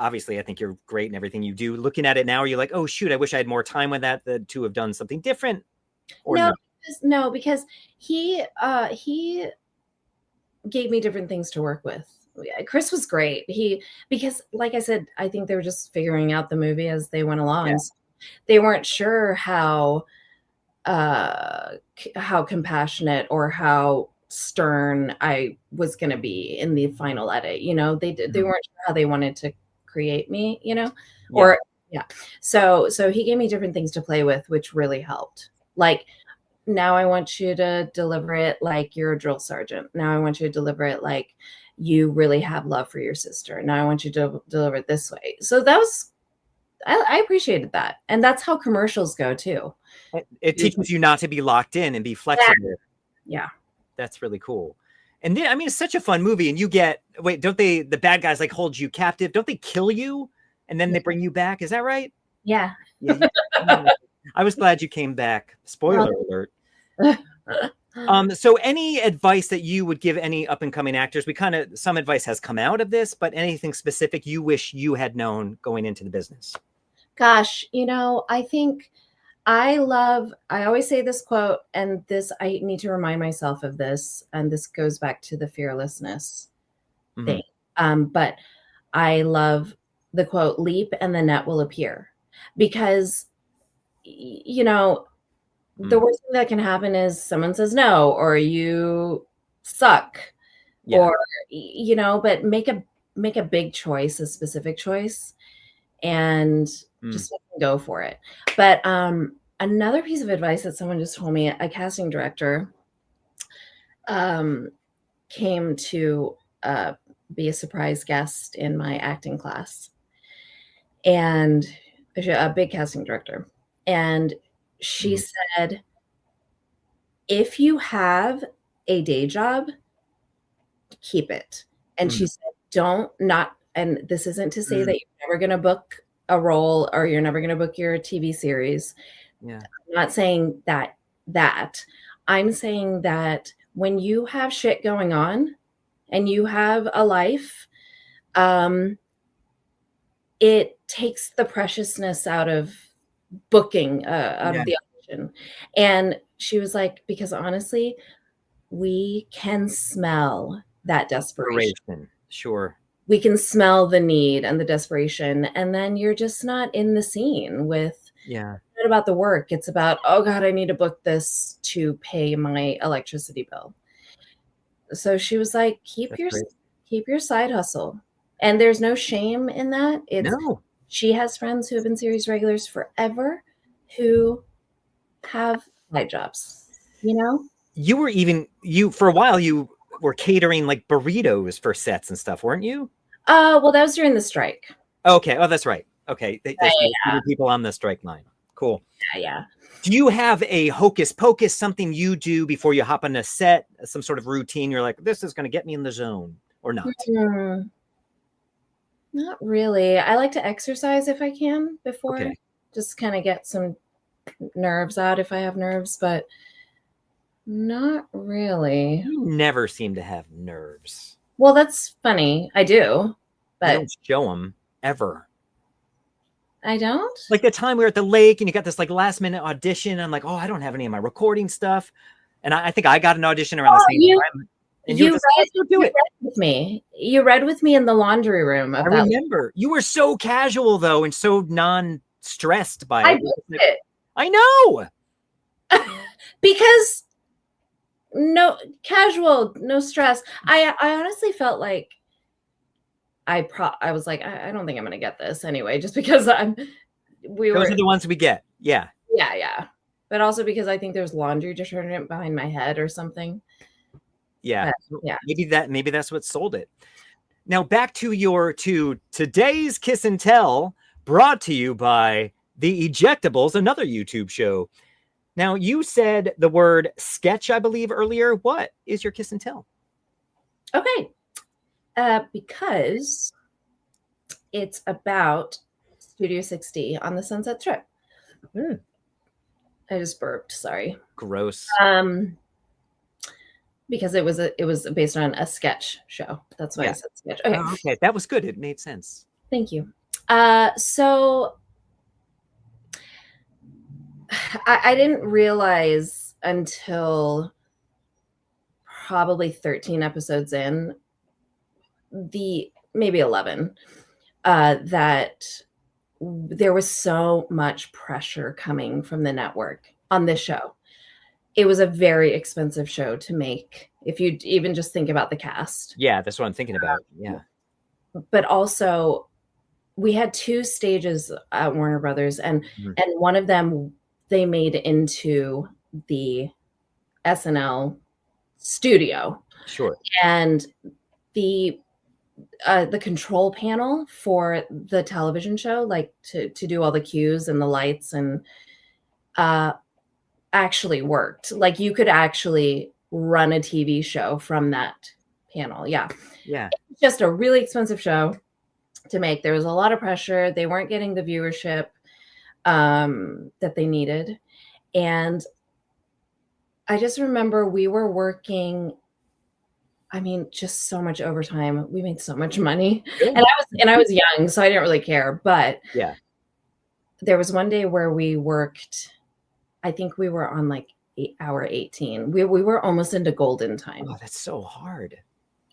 you're great in everything you do. Looking at it now, are you like, oh shoot, I wish I had more time with that to have done something different? Or no, because he gave me different things to work with. Chris was great. Because like I said, I think they were just figuring out the movie as they went along. Yeah. So they weren't sure how compassionate or how stern I was going to be in the final edit. You know, they weren't sure how they wanted to create me, you know, or yeah. So he gave me different things to play with, which really helped. Like, now I want you to deliver it like you're a drill sergeant. Now I want you to deliver it like you really have love for your sister. Now I want you to deliver it this way. So that was, I appreciated that. And that's how commercials go too. It teaches you not to be locked in and be flexible. Yeah. That's really cool. And then, I mean, it's such a fun movie. And don't the bad guys like hold you captive? Don't they kill you? And then they bring you back? Is that right? Yeah. I was glad you came back. Spoiler alert. So any advice that you would give any up and coming actors? Some advice has come out of this, but anything specific you wish you had known going into the business? Gosh, I think I always say this quote, and I need to remind myself of this, and this goes back to the fearlessness thing. But I love the quote, leap and the net will appear, because, the worst thing that can happen is someone says no, or you suck, or, but make a big choice, a specific choice, and just go for it. But another piece of advice that someone just told me, a casting director came to be a surprise guest in my acting class, and a big casting director. And she said, if you have a day job, keep it. And she said, and this isn't to say that you're never going to book a role or you're never going to book your TV series. Yeah. I'm not saying that. I'm saying that when you have shit going on and you have a life, it takes the preciousness out of booking, out of the audition. And she was like, because honestly, we can smell that desperation. Sure. We can smell the need and the desperation. And then you're just not in the scene with, it's not about the work. It's about, oh God, I need to book this to pay my electricity bill. So she was like, keep your side hustle. And there's no shame in that. She has friends who have been series regulars forever who have side jobs, You were for a while, you were catering like burritos for sets and stuff, weren't you? Well, that was during the strike. Okay. Oh, that's right. Okay. There's people on the strike line. Cool. Yeah. Do you have a hocus pocus, something you do before you hop on a set, some sort of routine? You're like, this is going to get me in the zone, or not? Not really. I like to exercise if I can before, Okay. just kind of get some nerves out if I have nerves, but not really. You never seem to have nerves. Well, that's funny. I do, You but don't show them ever. I don't. Like the time we were at the lake and you got this like last minute audition. I'm like, oh, I don't have any of my recording stuff. And I think I got an audition around the same time. And You just, read, "Let's go do you it." read with me. You read with me in the laundry room. I remember. You were so casual though and so non-stressed by I it. did it. I know. Because no casual, no stress. I honestly felt like I was like, I don't think I'm gonna get this anyway, just because Those are the ones we get. Yeah. Yeah. But also because I think there's laundry detergent behind my head or something. Yeah. But, yeah. Maybe that's what sold it. Now back to today's Kiss and Tell, brought to you by The Ejectables, another YouTube show. Now you said the word sketch, I believe, earlier. What is your Kiss and Tell? Okay. Because it's about Studio 60 on the Sunset Strip. I just burped, sorry. Gross. Because it was based on a sketch show. That's why I said sketch. Okay. Oh, okay, that was good. It made sense. Thank you. So I didn't realize until probably 13 episodes in, maybe 11, that there was so much pressure coming from the network on this show. It was a very expensive show to make, if you even just think about the cast. Yeah, that's what I'm thinking about. Yeah. But also, we had 2 stages at Warner Brothers, and one of them they made into the SNL studio. Sure. And the control panel for the television show, like to do all the cues and the lights and actually worked. Like you could actually run a TV show from that panel. Yeah. It's just a really expensive show to make. There was a lot of pressure. They weren't getting the viewership that they needed. And I just remember we were working, I mean, just so much overtime. We made so much money. And I was young, so I didn't really care. But yeah, there was one day where we worked, I think we were on like hour 18. We were almost into golden time. Oh, that's so hard.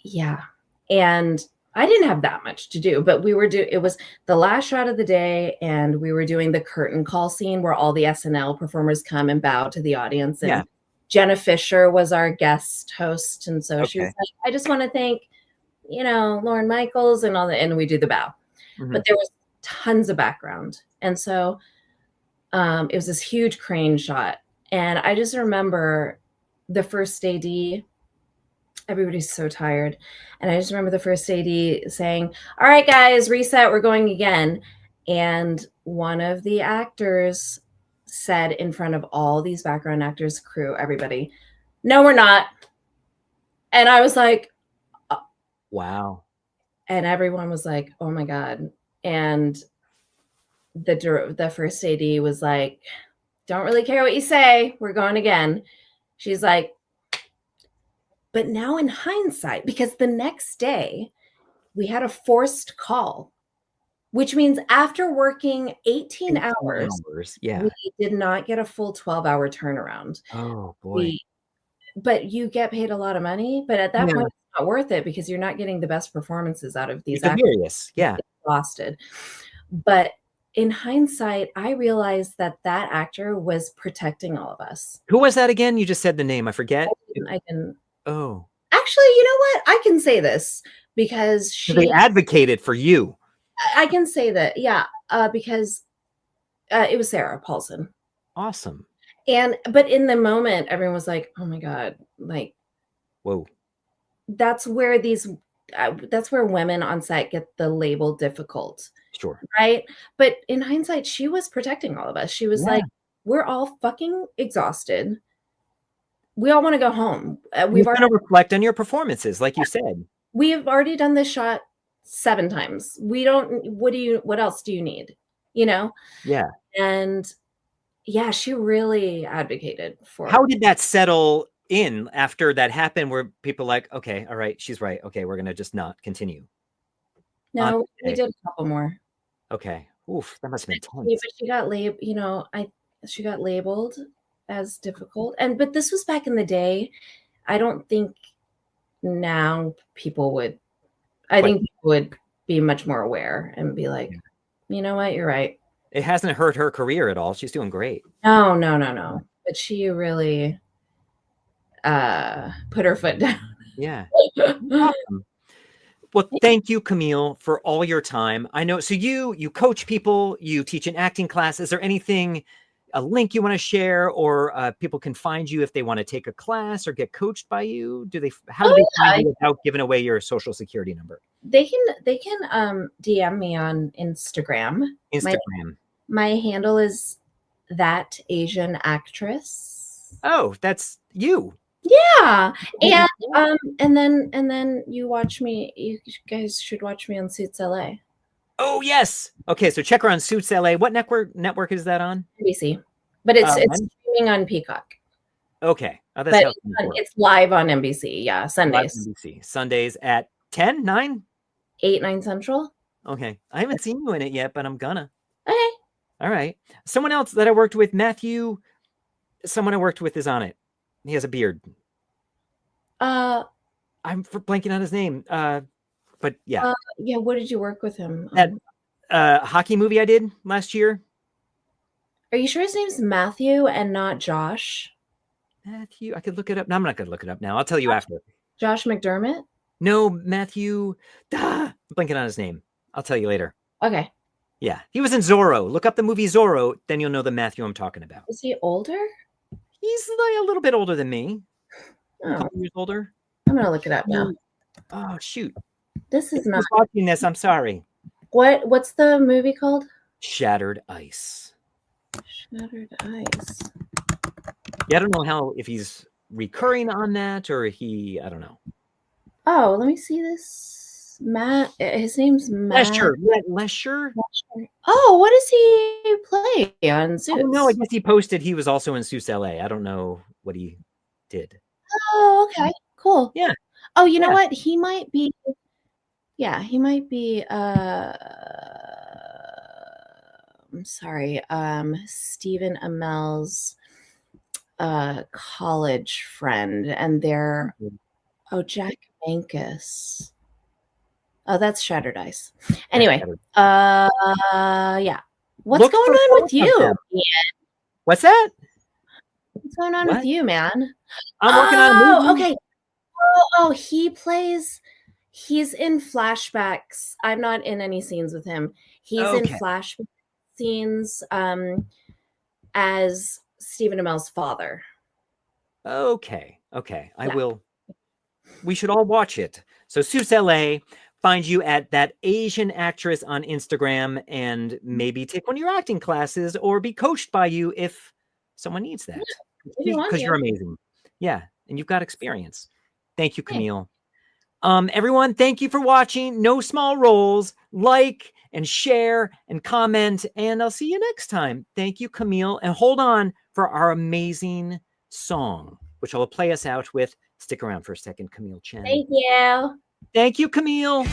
Yeah. And I didn't have that much to do, but it was the last shot of the day, and we were doing the curtain call scene where all the SNL performers come and bow to the audience. And Jenna Fisher was our guest host. And so she was like, I just want to thank, Lorne Michaels and all that. And we do the bow. But there was tons of background. And so it was this huge crane shot. And I just remember the first AD, everybody's so tired. And I just remember the first AD saying, all right, guys, reset, we're going again. And one of the actors said in front of all these background actors, crew, everybody, no, we're not. And I was like, wow. And everyone was like, oh my God. And the first AD was like, don't really care what you say. We're going again. She's like, but now in hindsight, because the next day we had a forced call, which means after working 18 hours, we did not get a full 12-hour turnaround. Oh boy. But you get paid a lot of money, but at that point it's not worth it because you're not getting the best performances out of these actors. Yeah. Exhausted. But in hindsight, I realized that actor was protecting all of us. Who was that again? You just said the name. I forget. I didn't. Oh. Actually, you know what? I can say this because they advocated for you. I can say that, yeah, because it was Sarah Paulson. Awesome. But in the moment, everyone was like, "Oh my God!" Like, whoa. That's where women on set get the label difficult. Sure. Right. But in hindsight, she was protecting all of us. She was like, "We're all fucking exhausted. We all want to go home. We've got to reflect on your performances, like you said. We've already done this shot 7 times. What else do you need? You know? Yeah. And yeah, she really advocated for How did that settle in after that happened where people like, okay, all right, she's right. Okay, we're going to just not continue. No, we did a couple more. Okay. Oof, that must have been But tense. she got she got labeled as difficult. But this was back in the day. I don't think now people would be much more aware and be like, you know what, you're right. It hasn't hurt her career at all. She's doing great. No. But she really put her foot down. Yeah. Awesome. Well, thank you, Camille, for all your time. I know. So you coach people, you teach an acting class. Is there anything, a link you want to share, or people can find you if they want to take a class or get coached by you? How do they find you without giving away your social security number? They can DM me on Instagram. My handle is That Asian Actress. Oh, that's you. Yeah. And then you watch me. You guys should watch me on Suits LA. Oh yes. Okay, so check her on Suits LA. What network is that on? NBC. But it's streaming on Peacock. Okay. But it's live on NBC. Yeah, Sundays. NBC. Sundays at 10, 9? 8, 9 Central. Okay. I haven't seen you in it yet, but I'm gonna. Okay. All right. Someone else that I worked with, Matthew, someone I worked with is on it. He has a beard. I'm blanking on his name. But yeah. Yeah, what did you work with him? That hockey movie I did last year. Are you sure his name's Matthew and not Josh? Matthew, I could look it up. No, I'm not going to look it up now. I'll tell you after. Josh McDermott? No, Matthew. I'm blanking on his name. I'll tell you later. Okay. Yeah, he was in Zorro. Look up the movie Zorro, then you'll know the Matthew I'm talking about. Is he older? He's like a little bit older than me. Oh. A couple years older. I'm gonna look it up now. Oh shoot! This is not watching this. I'm sorry. What's the movie called? Shattered Ice. Shattered Ice. Yeah, I don't know if he's recurring on that or I don't know. Oh, let me see this. Matt. His name's Matt. Lesher. Oh, what does he play on Suits? Oh, no, I guess he posted he was also in Suits LA. I don't know what he did. Oh, okay. Cool. Yeah. Oh, you know what? He might be. Yeah, he might be. I'm sorry. Stephen Amell's college friend, and they're. Oh, Jack Mankus. Oh, that's Shattered Ice. Anyway, yeah. What's going on with you, Ian? What's that? What's going on with you, man? I'm working on a movie. Okay. Oh, he's in flashbacks. I'm not in any scenes with him. He's in flashback scenes as Stephen Amell's father. Okay. I will. We should all watch it. So Suits LA, find you at That Asian Actress on Instagram, and maybe take one of your acting classes or be coached by you if someone needs that. Because you're amazing. Yeah, and you've got experience. Thank you, Camille. Everyone, thank you for watching. No small roles. Like and share and comment, and I'll see you next time. Thank you, Camille. And hold on for our amazing song, which I will play us out with. Stick around for a second, Camille Chen. Thank you. Thank you, Camille.